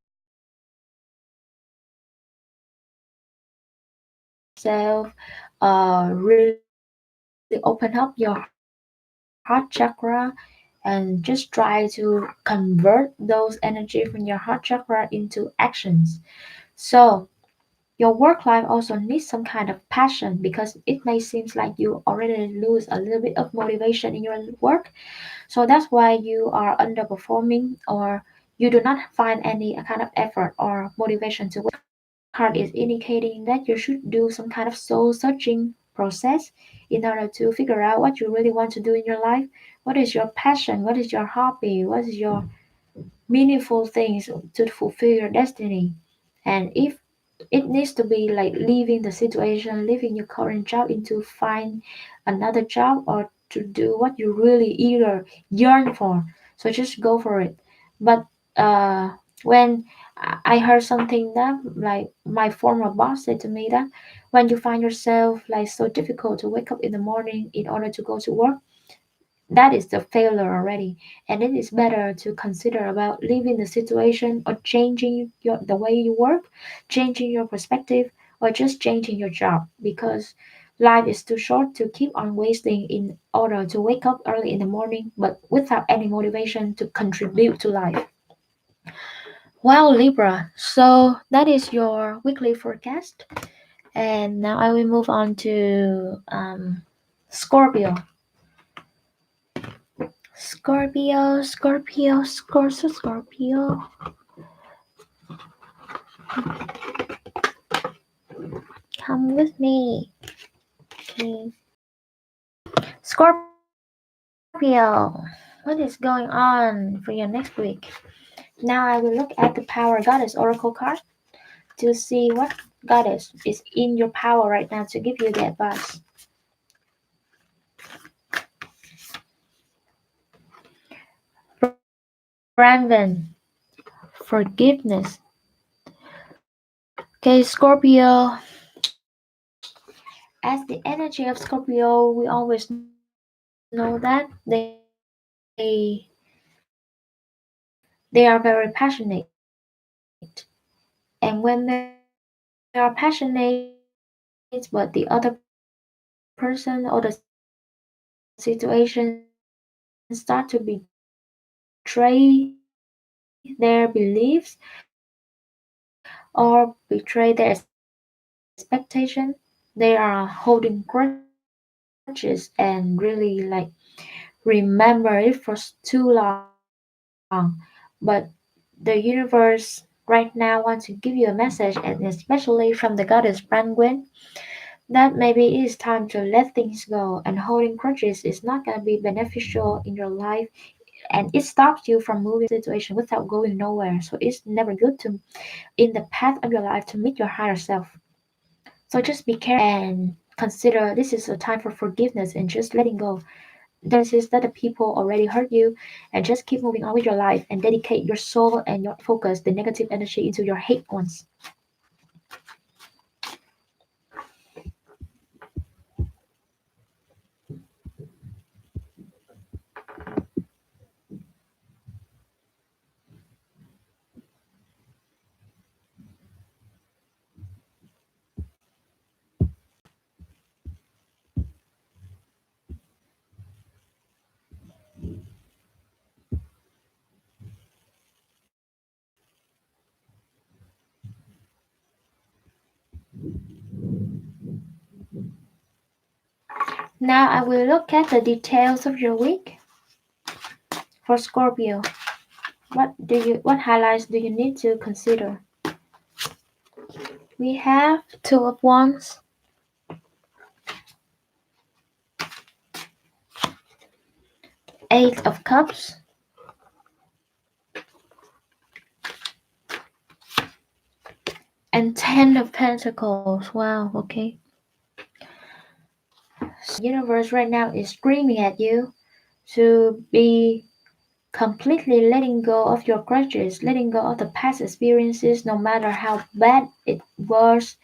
yourself, really open up your heart chakra and just try to convert those energy from your heart chakra into actions. So your work life also needs some kind of passion because it may seem like you already lose a little bit of motivation in your work. So that's why you are underperforming or you do not find any kind of effort or motivation to work. This card is indicating that you should do some kind of soul searching process in order to figure out what you really want to do in your life. What is your passion? What is your hobby? What is your meaningful things to fulfill your destiny? And if it needs to be like leaving the situation, leaving your current job into find another job or to do what you really eager yearn for. So just go for it. But when I heard something that like my former boss said to me that when you find yourself like so difficult to wake up in the morning in order to go to work, that is the failure already, and it is better to consider about leaving the situation or changing the way you work, changing your perspective, or just changing your job because life is too short to keep on wasting in order to wake up early in the morning but without any motivation to contribute to life. Wow, Libra, so that is your weekly forecast, and now I will move on to Scorpio. Scorpio. Come with me. Okay. Scorpio, what is going on for your next week? Now I will look at the Power Goddess Oracle card to see what goddess is in your power right now to give you the advice. Raven, forgiveness. Okay, Scorpio. As the energy of Scorpio, we always know that they are very passionate. And when they are passionate, but the other person or the situation start to betray their beliefs or betray their expectation, they are holding grudges and really remember it for too long. But the universe right now wants to give you a message, and especially from the goddess Brangwen, that maybe it is time to let things go. And holding grudges is not going to be beneficial in your life, and it stops you from moving on with your situation without going nowhere. So it's never good to in the path of your life to meet your higher self. So just be careful and consider this is a time for forgiveness and just letting go. There are circumstances that the people already hurt you, and just keep moving on with your life and dedicate your soul and your focus, the negative energy, into your hate ones. Now I will look at the details of your week for Scorpio. What highlights do you need to consider? We have Two of Wands, Eight of Cups, and Ten of Pentacles. Wow, okay. So the universe right now is screaming at you to be completely letting go of your grudges, letting go of the past experiences, no matter how bad it was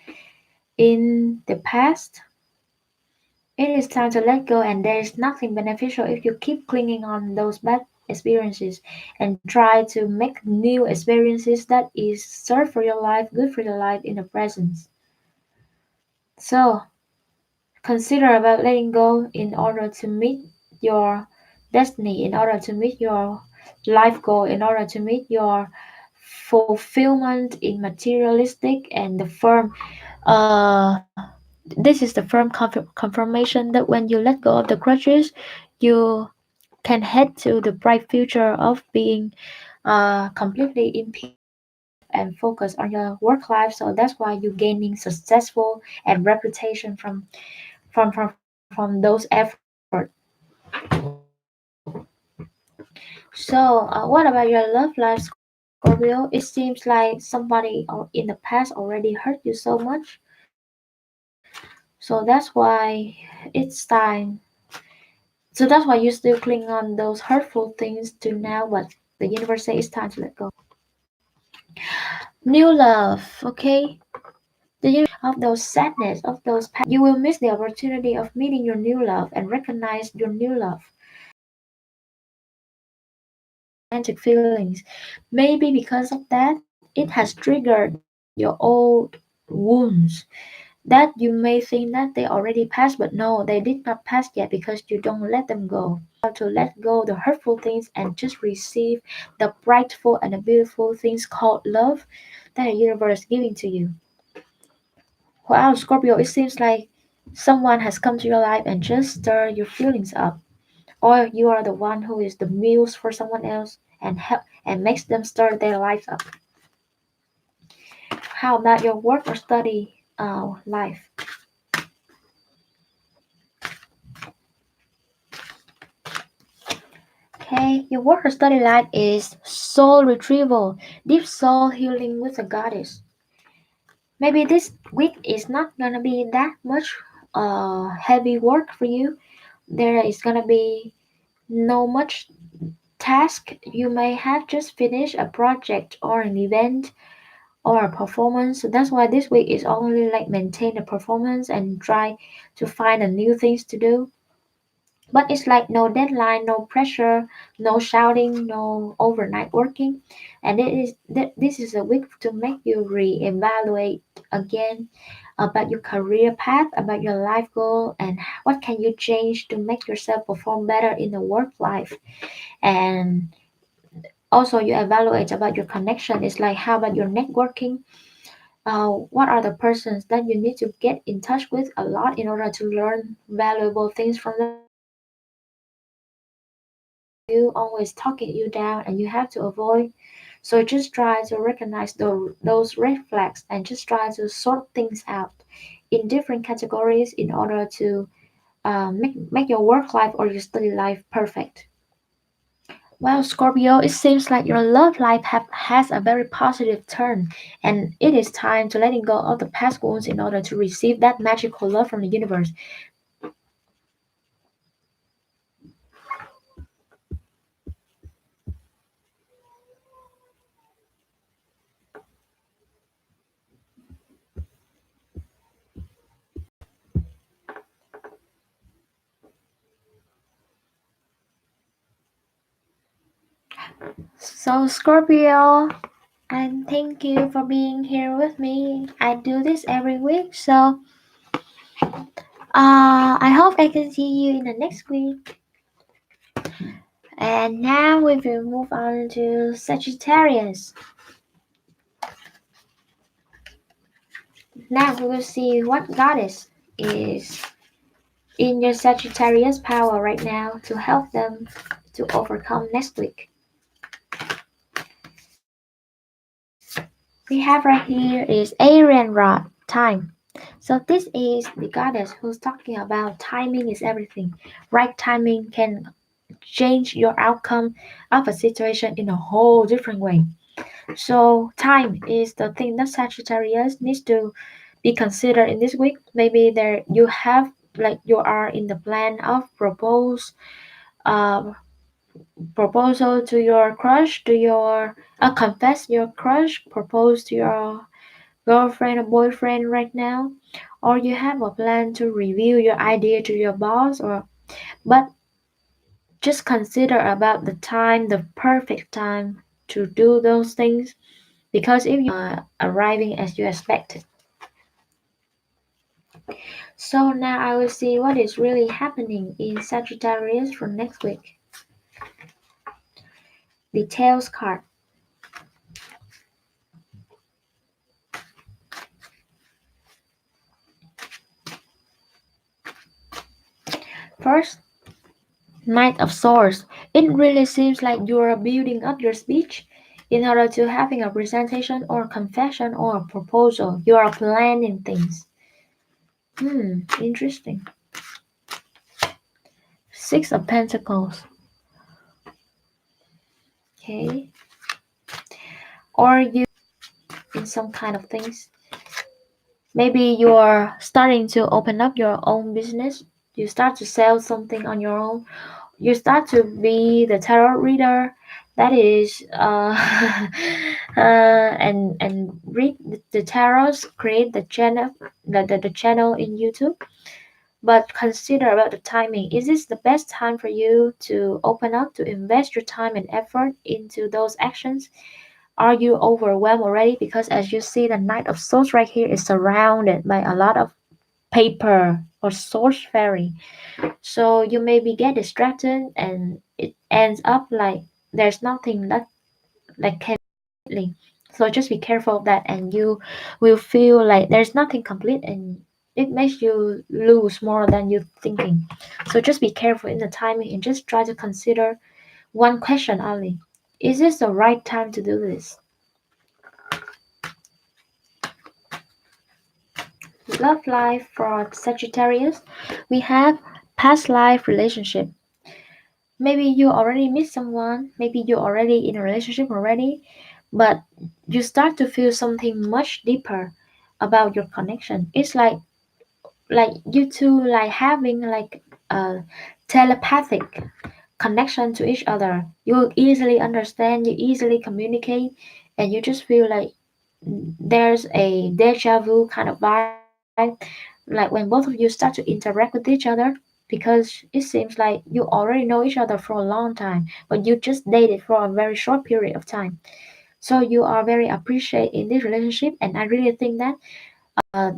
in the past. It is time to let go, and there is nothing beneficial if you keep clinging on those bad experiences and try to make new experiences that is serve for your life, good for your life in the present. So consider about letting go in order to meet your destiny, in order to meet your life goal, in order to meet your fulfillment in materialistic and the firm this is the firm confirmation that when you let go of the grudges, you can head to the bright future of being completely in peace with your life and focus on your work life. So that's why you're gaining successful and reputation from those efforts. So what about your love life, Scorpio? It seems like somebody or in the past already hurt you so much. So that's why it's time. So that's why you still cling on those hurtful things to now, but the universe says it's time to let go. New love, okay? The universe of those sadness, of those past, you will miss the opportunity of meeting your new love and recognize your new love. Romantic feelings. Maybe because of that, it has triggered your old wounds that you may think that they already passed, but no, they did not pass yet because you don't let them go. How to let go the hurtful things and just receive the brightful and the beautiful things called love that the universe is giving to you. Wow, Scorpio, it seems like someone has come to your life and just stir your feelings up, or you are the one who is the muse for someone else and help and makes them stir their lives up. How about your work or study life? Okay, your work or study life is soul retrieval, deep soul healing with a goddess. Maybe this week is not gonna be that much heavy work for you. There is gonna be no much task. You may have just finished a project or an event or a performance. So that's why this week is only like maintain the performance and try to find a new things to do. But it's like no deadline, no pressure, no shouting, no overnight working. And this is a week to make you reevaluate again about your career path, about your life goal, and what can you change to make yourself perform better in the work life. And also you evaluate about your connection. It's like how about your networking? What are the persons that you need to get in touch with a lot in order to learn valuable things from them? You always talking you down and you have to avoid. So just try to recognize those red flags and just try to sort things out in different categories in order to make your work life or your study life perfect. Well, Scorpio, it seems like your love life has a very positive turn, and it is time to letting go of the past wounds in order to receive that magical love from the universe. So, Scorpio, and thank you for being here with me. I do this every week, so I hope I can see you in the next week. And now we will move on to Sagittarius. Now we will see what goddess is in your Sagittarius power right now to help them to overcome next week. We have right here is Arian Rod, time. So this is the goddess who's talking about timing is everything. Right timing can change your outcome of a situation in a whole different way. So time is the thing that Sagittarius needs to be considered in this week. Maybe there you have like you are in the plan of uh, proposal to your crush, to your confess your crush, propose to your girlfriend or boyfriend right now, or you have a plan to review your idea to your boss, or but just consider about the time, the perfect time to do those things, because if you are arriving as you expected. So now I will see what is really happening in Sagittarius for next week. Details card. First, Knight of Swords. It really seems like you are building up your speech in order to having a presentation or confession or a proposal. You are planning things. Interesting. Six of Pentacles. Okay. Or you in some kind of things. Maybe you are starting to open up your own business. You start to sell something on your own. You start to be the tarot reader that is and read the tarots, create the channel, the channel in YouTube. But consider about the timing. Is this the best time for you to open up, to invest your time and effort into those actions? Are you overwhelmed already? Because as you see, the Knight of Swords right here is surrounded by a lot of paper or source fairy. So you maybe get distracted and it ends up like there's nothing that like can complete. So just be careful of that and you will feel like there's nothing complete and it makes you lose more than you thinking. So just be careful in the timing and just try to consider one question only. Is this the right time to do this? Love life for Sagittarius, we have past life relationship. Maybe you already meet someone, maybe you're already in a relationship already, but you start to feel something much deeper about your connection. It's like you two like having like a telepathic connection to each other. You easily understand, you easily communicate, and you just feel like there's a deja vu kind of vibe. Like when both of you start to interact with each other, because it seems like you already know each other for a long time, but you just dated for a very short period of time. So you are very appreciated in this relationship, and I really think that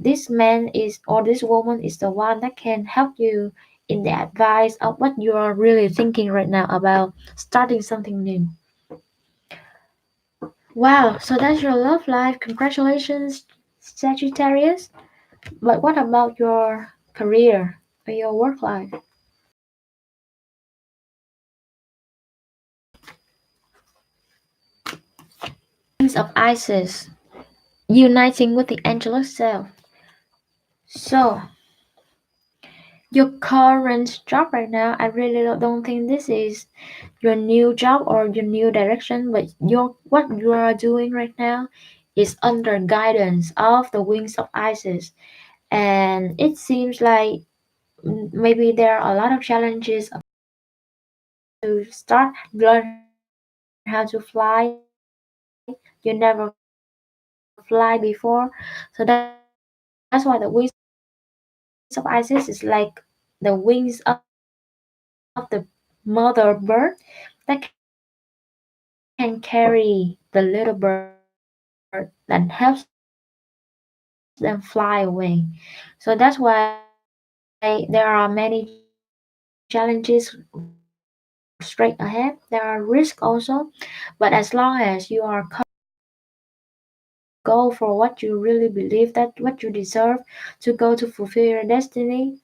this man is or this woman is the one that can help you in the advice of what you are really thinking right now about starting something new. Wow, so that's your love life. Congratulations, Sagittarius. But what about your career or your work life? Wings of Isis uniting with the angelic self. So, your current job right now, I really don't think this is your new job or your new direction, but your what you are doing right now is under guidance of the wings of Isis, and it seems like maybe there are a lot of challenges to start learn how to fly. You never fly before, so that's why the wings of Isis is like the wings of the mother bird that can carry the little bird that can carry the little bird that helps them fly away. So that's why there are many challenges straight ahead. There are risks also, but as long as you are to go for what you really believe that what you deserve, to go to fulfill your destiny,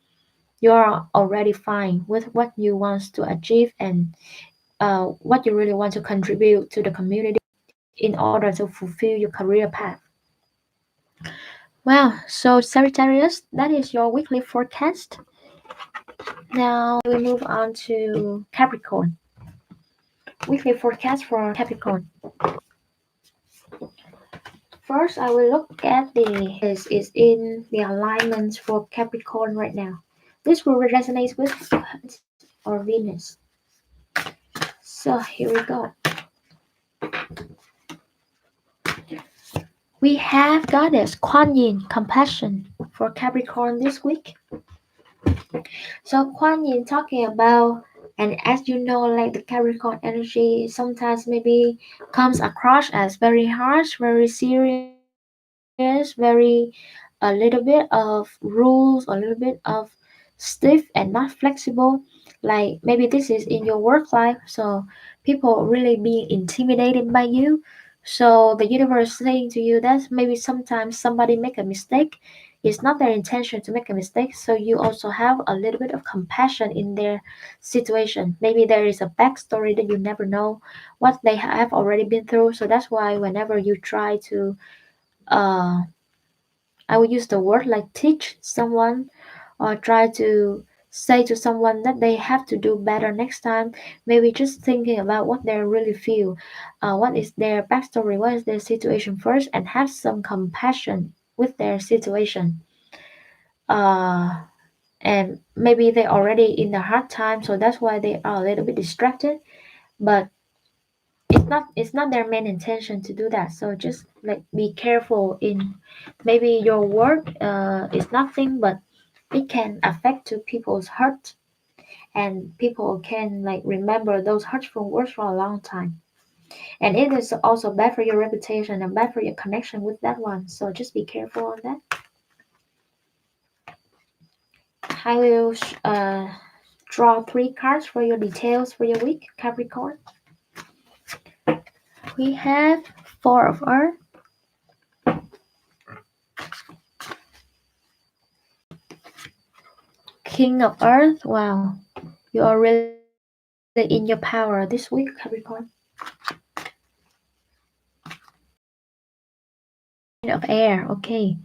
you are already fine with what you want to achieve and what you really want to contribute to the community in order to fulfill your career path. Well, so Sagittarius, that is your weekly forecast. Now we move on to Capricorn. Weekly forecast for Capricorn. First, I will look at the is in the alignments for Capricorn right now. This will resonate with or Venus. So here we go. We have Goddess Kuan Yin compassion for Capricorn this week. So Kuan Yin talking about, and as you know, like the Capricorn energy sometimes maybe comes across as very harsh, very serious, a little bit of rules, a little bit of stiff and not flexible. Like maybe this is in your work life, so people really being intimidated by you. So the universe saying to you that maybe sometimes somebody make a mistake. It's not their intention to make a mistake, so you also have a little bit of compassion in their situation. Maybe there is a backstory that you never know what they have already been through. So that's why whenever you try to uh I will use the word like teach someone or try to say to someone that they have to do better next time. Maybe just thinking about what they really feel, what is their backstory, what is their situation first, and have some compassion with their situation. Uh, and maybe they're already in the hard time, so that's why they are a little bit distracted. But it's not their main intention to do that, so just like be careful in maybe your work is nothing but it can affect to people's heart, and people can like remember those hurtful words for a long time, and it is also bad for your reputation and bad for your connection with that one, so just be careful on that. I will draw 3 cards for your details for your week, Capricorn. We have Four of Earth, King of Earth. Wow, you are really in your power this week, Capricorn. Queen of Air. Okay.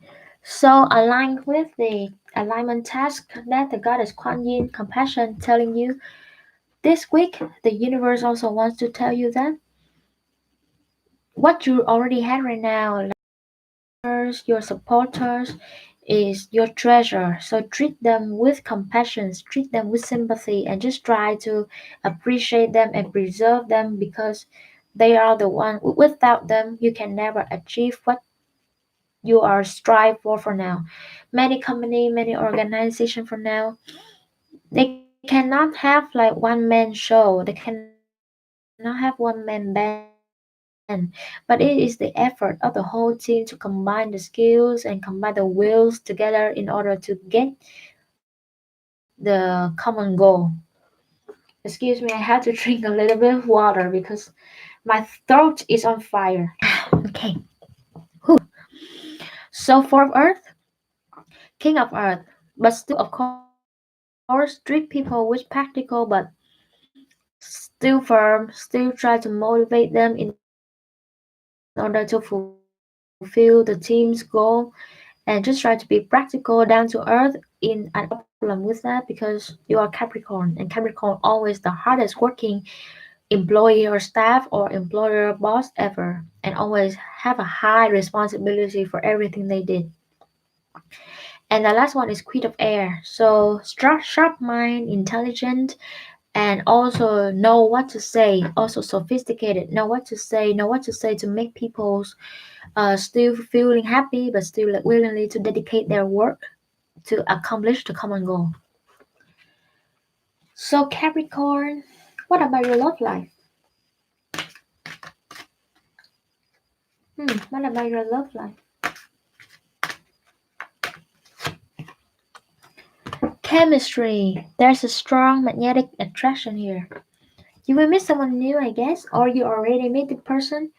So aligned with the alignment task that the goddess Kuan Yin compassion telling you, This week, the universe also wants to tell you that what you already have right now, like your supporters, is your treasure. So treat them with compassion, treat them with sympathy, and just try to appreciate them and preserve them because they are the one. Without them, you can never achieve what you are strive for now. Many company, many organization for now, they cannot have like one man show. They cannot have one man band, but it is the effort of the whole team to combine the skills and combine the wills together in order to get the common goal. Excuse me, I had to drink a little bit of water because my throat is on fire. Okay. Whew. So fourth earth, king of earth, but still of course treat people with practical but still firm, still try to motivate them in order to fulfill the team's goal and just try to be practical, down to earth in and no problem with that because you are Capricorn and Capricorn always the hardest working employee or staff or employer boss ever and always have a high responsibility for everything they did. And the last one is Queen of Air. So sharp mind, intelligent, and also know what to say. Also sophisticated, know what to say, to make people still feeling happy, but still like willingly to dedicate their work to accomplish the common goal. So Capricorn, what about your love life? What about your love life? Chemistry. There's a strong magnetic attraction here. You will meet someone new, I guess, or you already met the person,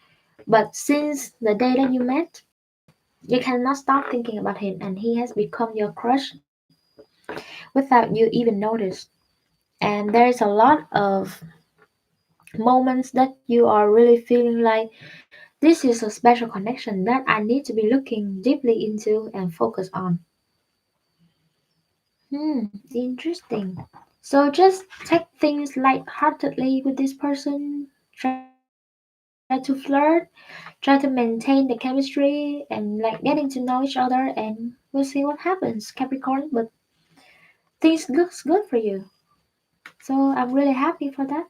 but since the day that you met, you cannot stop thinking about him and he has become your crush without you even notice. And there is a lot of moments that you are really feeling like this is a special connection that I need to be looking deeply into and focus on. Interesting. So just take things lightheartedly with this person. Try to flirt, try to maintain the chemistry and like getting to know each other, and we'll see what happens, Capricorn. But things looks good for you. So I'm really happy for that.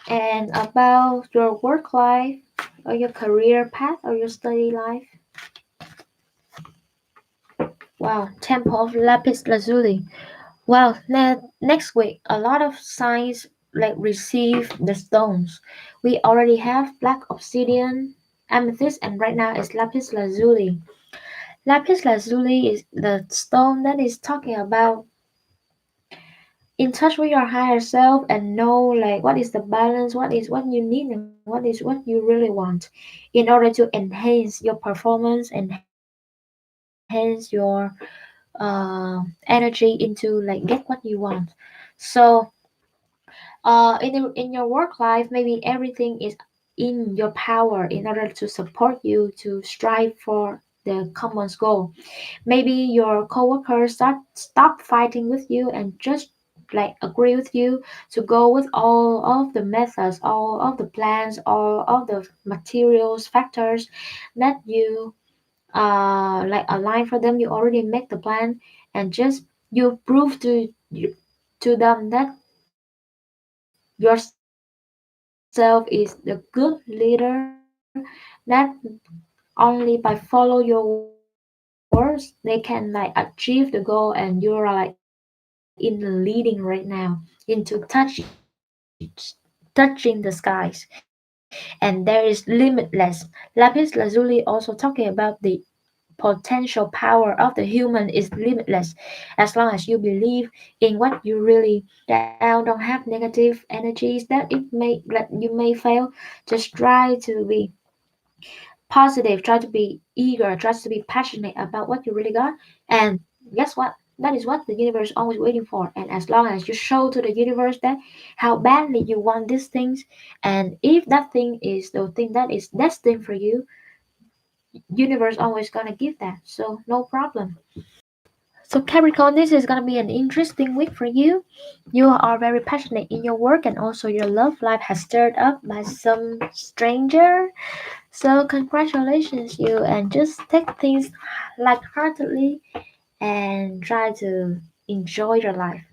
And about your work life or your career path or your study life. Wow, Temple of Lapis Lazuli. Well, next week, a lot of signs like receive the stones. We already have black obsidian, amethyst, and right now it's lapis lazuli. Lapis lazuli is the stone that is talking about in touch with your higher self and know like what is the balance, what is what you need, and what is what you really want, in order to enhance your performance, enhance your energy into like get what you want. So in your work life, maybe everything is in your power in order to support you to strive for the common goal. Maybe your coworkers stop fighting with you and just like agree with you to go with all of the methods, all of the plans, all of the materials factors that you like align for them. You already make the plan and just you prove to them that yourself is the good leader that only by follow your words they can like achieve the goal, and you're like in the leading right now into touching the skies. And there is limitless. Lapis lazuli also talking about the potential power of the human is limitless. As long as you believe in what you really down don't have negative energies that it may that you may fail, just try to be positive, try to be positive, try to be eager, try to be passionate about what you really got. And guess what? That is what the universe always waiting for. And as long as you show to the universe that how badly you want these things, and if that thing is the thing that is destined for you, universe always gonna give that. So no problem. So Capricorn, this is gonna be an interesting week for you. You are very passionate in your work, and also your love life has stirred up by some stranger. So congratulations you, and just take things lightheartedly and try to enjoy your life.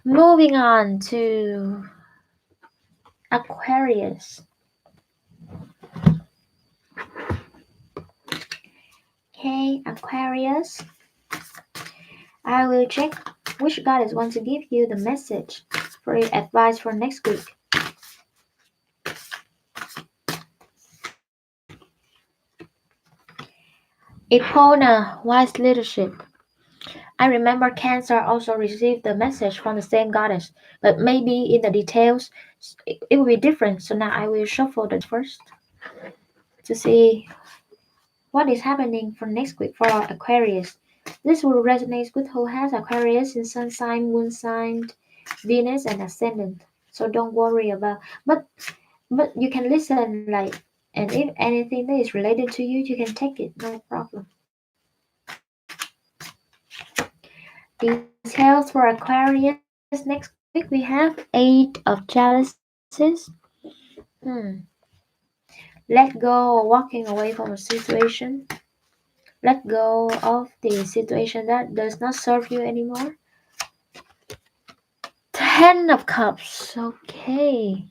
Moving on to Aquarius. Okay, Aquarius. I will check which goddess wants to give you the message for your advice for next week. Epona, wise leadership. I remember Cancer also received the message from the same goddess, but maybe in the details it will be different. So now I will shuffle the first to see what is happening for next week for Aquarius. This will resonate with who has Aquarius in sun sign, moon sign, Venus, and ascendant. So don't worry about. But you can listen like, and if anything that is related to you, you can take it, no problem. Details for Aquarius next week we have Eight of Chalices. Hmm. Let go, walking away from a situation. Let go of the situation that does not serve you anymore. Ten of Cups. Okay.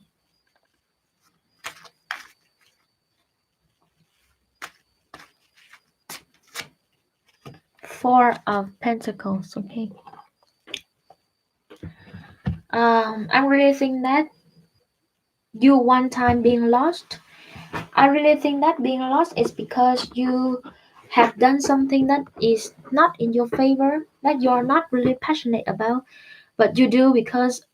Four of Pentacles. Okay. I really think that you one time being lost. I really think that being lost is because you have done something that is not in your favor, that you are not really passionate about, but you do because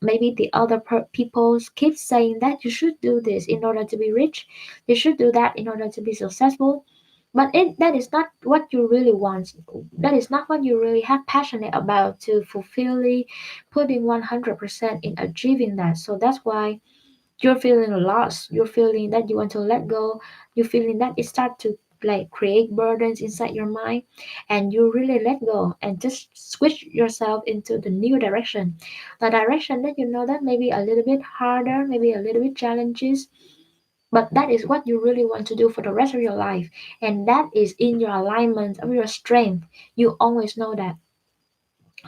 maybe the other people keep saying that you should do this in order to be rich, you should do that in order to be successful, but that is not what you really want. That is not what you really have passionate about to fulfilling, putting 100% in achieving that. So that's why you're feeling lost, you're feeling that you want to let go, you're feeling that it start to like create burdens inside your mind, and you really let go and just switch yourself into the new direction, the direction that you know that maybe a little bit harder, maybe a little bit challenges, but that is what you really want to do for the rest of your life, and that is in your alignment of your strength. You always know that.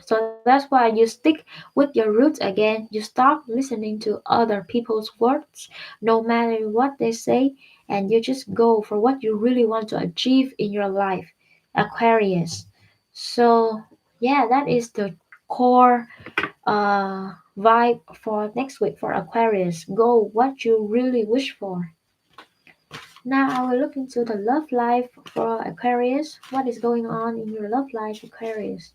So that's why you stick with your roots again. You stop listening to other people's words, no matter what they say, and you just go for what you really want to achieve in your life, Aquarius. So, yeah, that is the core vibe for next week for Aquarius. Go what you really wish for. Now I will look into the love life for Aquarius. What is going on in your love life, Aquarius?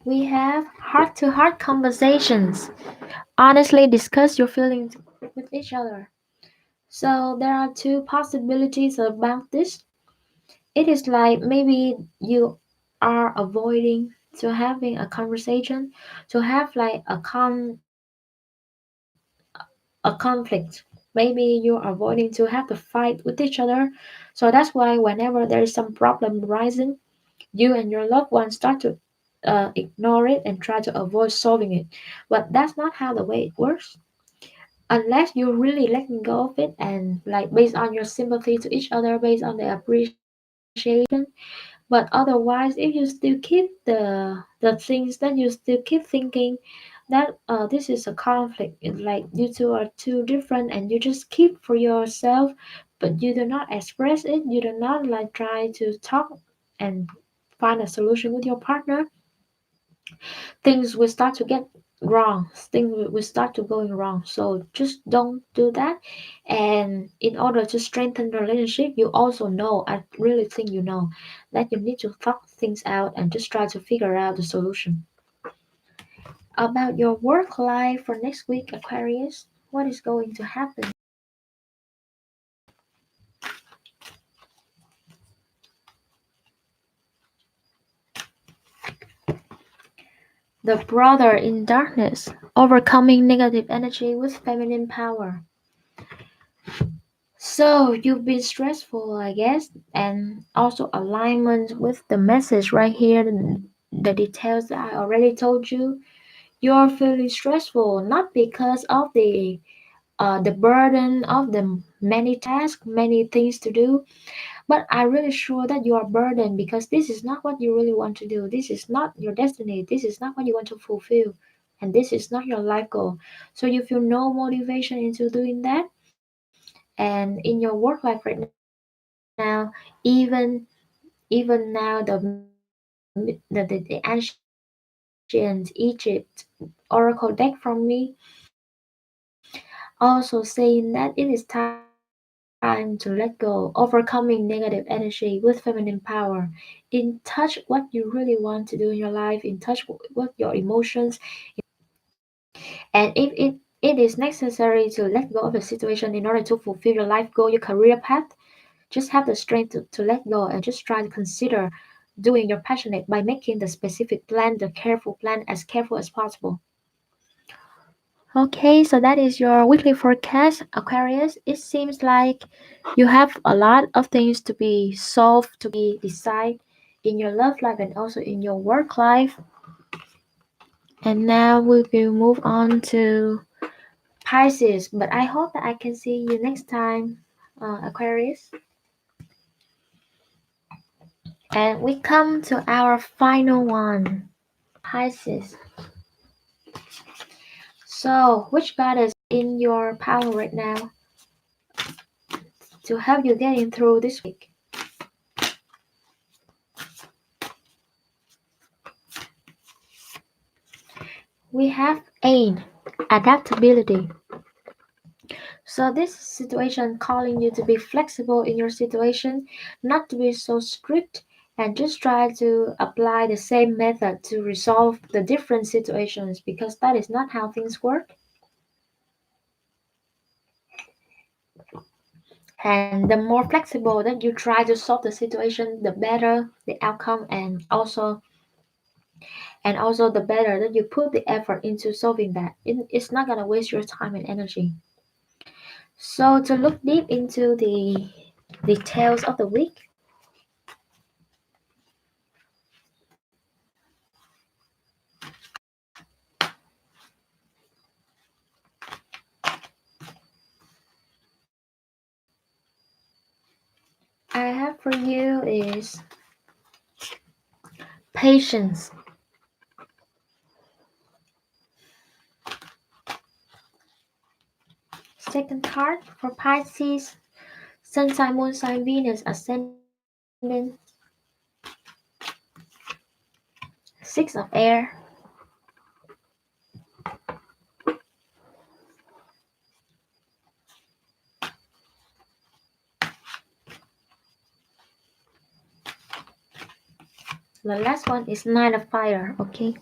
We have heart to heart conversations. Honestly discuss your feelings with each other. So there are two possibilities about this. It is like maybe you are avoiding to having a conversation, to have like a conflict. Maybe you're avoiding to have the fight with each other. So that's why whenever there is some problem rising, you and your loved one start to ignore it and try to avoid solving it. But that's not how the way it works. Unless you're really letting go of it and like based on your sympathy to each other, based on the appreciation. But otherwise, if you still keep the things that you still keep thinking that this is a conflict, it's like you two are too different and you just keep for yourself, but you do not express it, you do not like try to talk and find a solution with your partner, things will start to get wrong, things will start to going wrong. So just don't do that. And in order to strengthen the relationship, you also know, I really think you know, that you need to talk things out and just try to figure out the solution. About your work life for next week, Aquarius, what is going to happen? The brother in darkness, overcoming negative energy with feminine power. So you've been stressful, I guess, and also alignment with the message right here, the details that I already told you. You're feeling stressful not because of the burden of the many tasks, many things to do, but I'm really sure that you are burdened because this is not what you really want to do. This is not your destiny. This is not what you want to fulfill, and this is not your life goal. So you feel no motivation into doing that, and in your work life right now, even now the ancient Egypt oracle deck from me also saying that it is time to let go, overcoming negative energy with feminine power, in touch what you really want to do in your life, in touch with your emotions, in touch with your desires. And if it is necessary to let go of a situation in order to fulfill your life goal, your career path, just have the strength to let go and just try to consider doing your passionate by making the specific plan, the careful plan, as careful as possible. Okay, so that is your weekly forecast, Aquarius. It seems like you have a lot of things to be solved, to be decided in your love life and also in your work life. And now we will move on to Pisces. But I hope that I can see you next time, Aquarius. And we come to our final one, Pisces. So, which goddess in your power right now to help you getting through this week? We have aim, adaptability. So this situation calling you to be flexible in your situation, not to be so strict, and just try to apply the same method to resolve the different situations because that is not how things work. And the more flexible that you try to solve the situation, the better the outcome, and also the better that you put the effort into solving that. It's not gonna waste your time and energy. So to look deep into the details of the week, I have for you is patience. Second card for Pisces, Sun sign, Moon sign, Venus ascendant, Six of Air, the last one is Nine of Fire. Okay,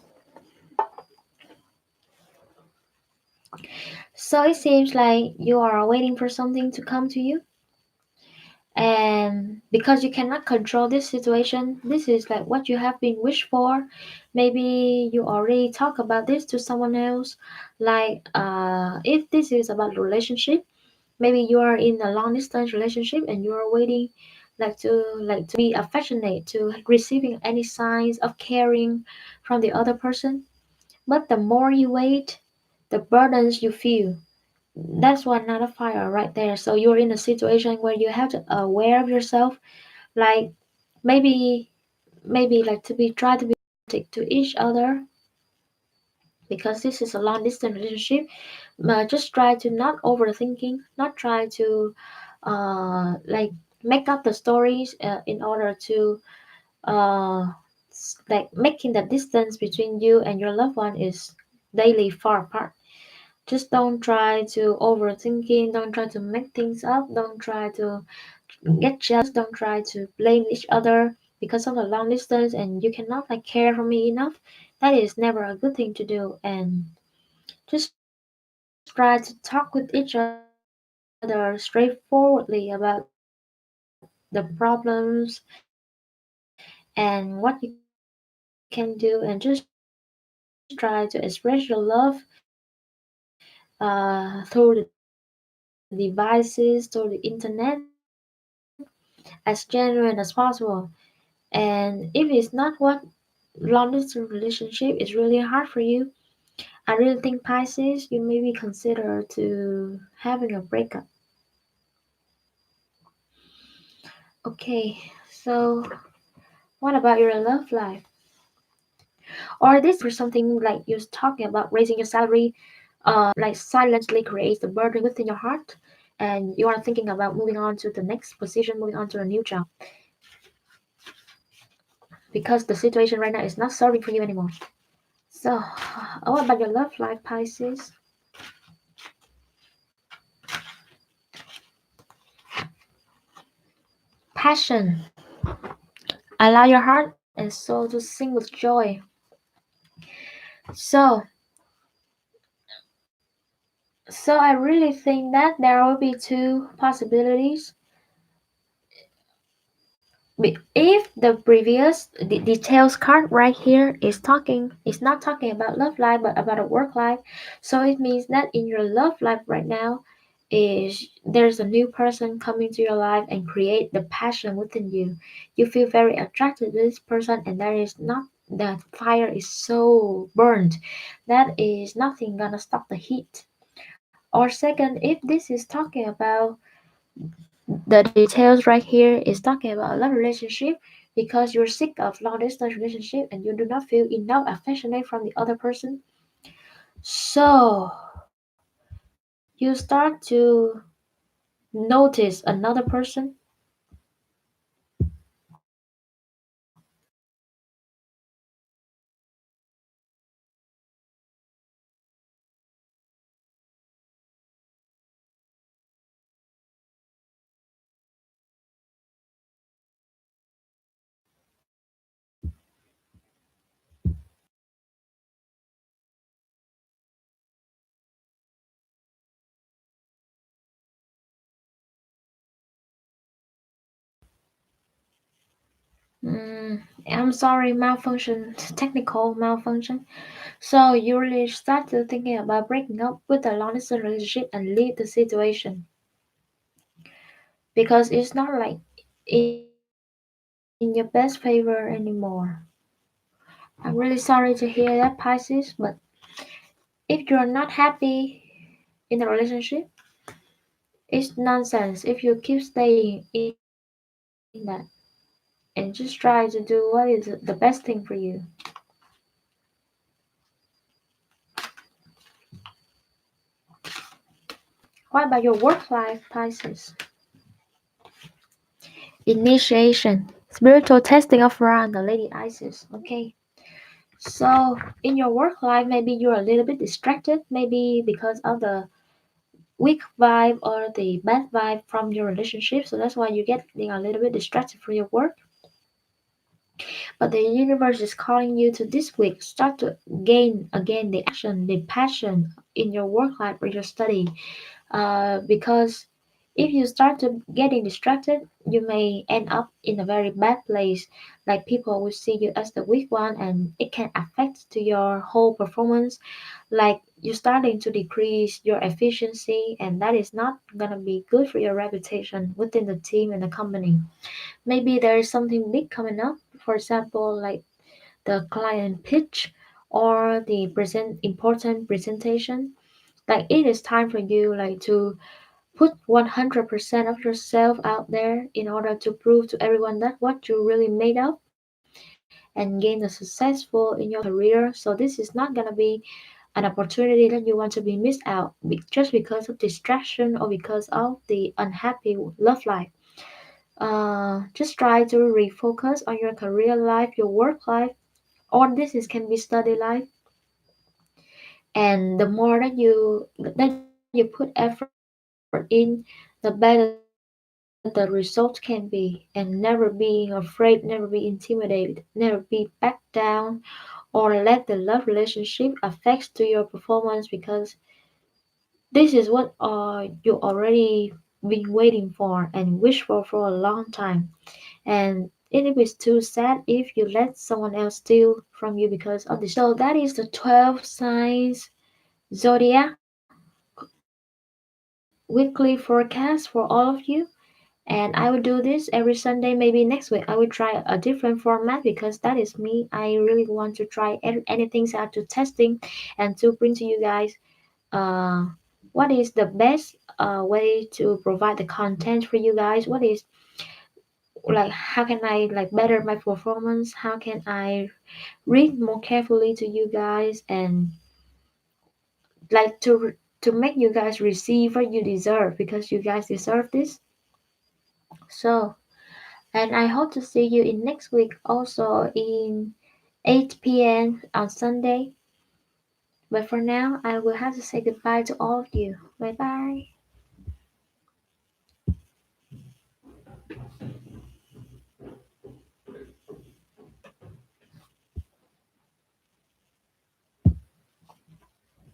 so it seems like you are waiting for something to come to you, and because you cannot control this situation, this is like what you have been wished for. Maybe you already talk about this to someone else, like if this is about relationship, maybe you are in a long distance relationship and you are waiting like to be affectionate, to receiving any signs of caring from the other person. But the more you wait, the burdens you feel. That's one not a fire right there. So you're in a situation where you have to aware of yourself, like maybe like to be try to be to each other because this is a long distance relationship. Just try to not overthinking, not try to like make up the stories in order to uh, like making the distance between you and your loved one is daily far apart. Just don't try to overthinking, don't try to make things up, don't try to get jealous, don't try to blame each other because of the long distance and you cannot like care for me enough. That is never a good thing to do, and just try to talk with each other straightforwardly about the problems and what you can do, and just try to express your love through the dialogue, through the communication, devices, through the internet, as genuine as possible. And if it's not what long distance relationship is really hard for you, I really think Pisces, you may be consider to having a breakup. Okay, so what about your love life? Or this is something like you're talking about raising your salary, like silently creates the burden within your heart, and you are thinking about moving on to the next position, moving on to a new job, because the situation right now is not serving for you anymore. So, what about your love life, Pisces? Passion. Allow your heart and soul to sing with joy. So, so I really think that there will be two possibilities. If the previous details card right here is not talking about love life but about a work life, so it means that in your love life right now is there's a new person coming to your life and create the passion within you. You feel very attracted to this person, and there is not the fire is so burned that is nothing gonna stop the heat. Or second, if this is talking about the details right here is talking about a love relationship because you're sick of long distance relationship and you do not feel enough affectionate from the other person. So you start to notice another person. I'm sorry, malfunction, technical malfunction. So you really start to thinking about breaking up with a long distance relationship and leave the situation because it's not like in your best favor anymore. I'm really sorry to hear that, Pisces, but if you're not happy in a relationship, it's nonsense if you keep staying in that and just try to do what is the best thing for you. What about your work life, Pisces? Initiation, spiritual testing of Ra and the Lady Isis. Okay, so in your work life, maybe you're a little bit distracted, maybe because of the weak vibe or the bad vibe from your relationship. So that's why you're getting a little bit distracted from your work. But the universe is calling you to this week. Start to gain again the action, the passion in your work life or your study. Because if you start to getting distracted, you may end up in a very bad place. Like people will see you as the weak one, and it can affect to your whole performance. Like you're starting to decrease your efficiency, and that is not gonna be good for your reputation within the team and the company. Maybe there is something big coming up. For example, like the client pitch or the present important presentation. Like it is time for you like to put 100% of yourself out there in order to prove to everyone that what you're really made of and gain a successful in your career. So this is not gonna be an opportunity that you want to be missed out just because of distraction or because of the unhappy love life. Just try to refocus on your career life, your work life, or this is can be study life. And the more that you put effort in, the better the result can be. And never being afraid, never be intimidated, never be back down, or let the love relationship affect to your performance because this is what you already been waiting for and wish for a long time. And it is too sad if you let someone else steal from you because of distraction. So that is the 12 signs zodiac weekly forecast for all of you. And I will do this every Sunday. Maybe next week I will try a different format because that is me. I really want to try anything out to testing and to bring to you guys uh, what is the best way to provide the content for you guys. What is like how can I like better my performance? How can I read more carefully to you guys and like to make you guys receive what you deserve because you guys deserve this. So and I hope to see you in next week also in 8 p.m. on Sunday. But for now, I will have to say goodbye to all of you. Bye bye.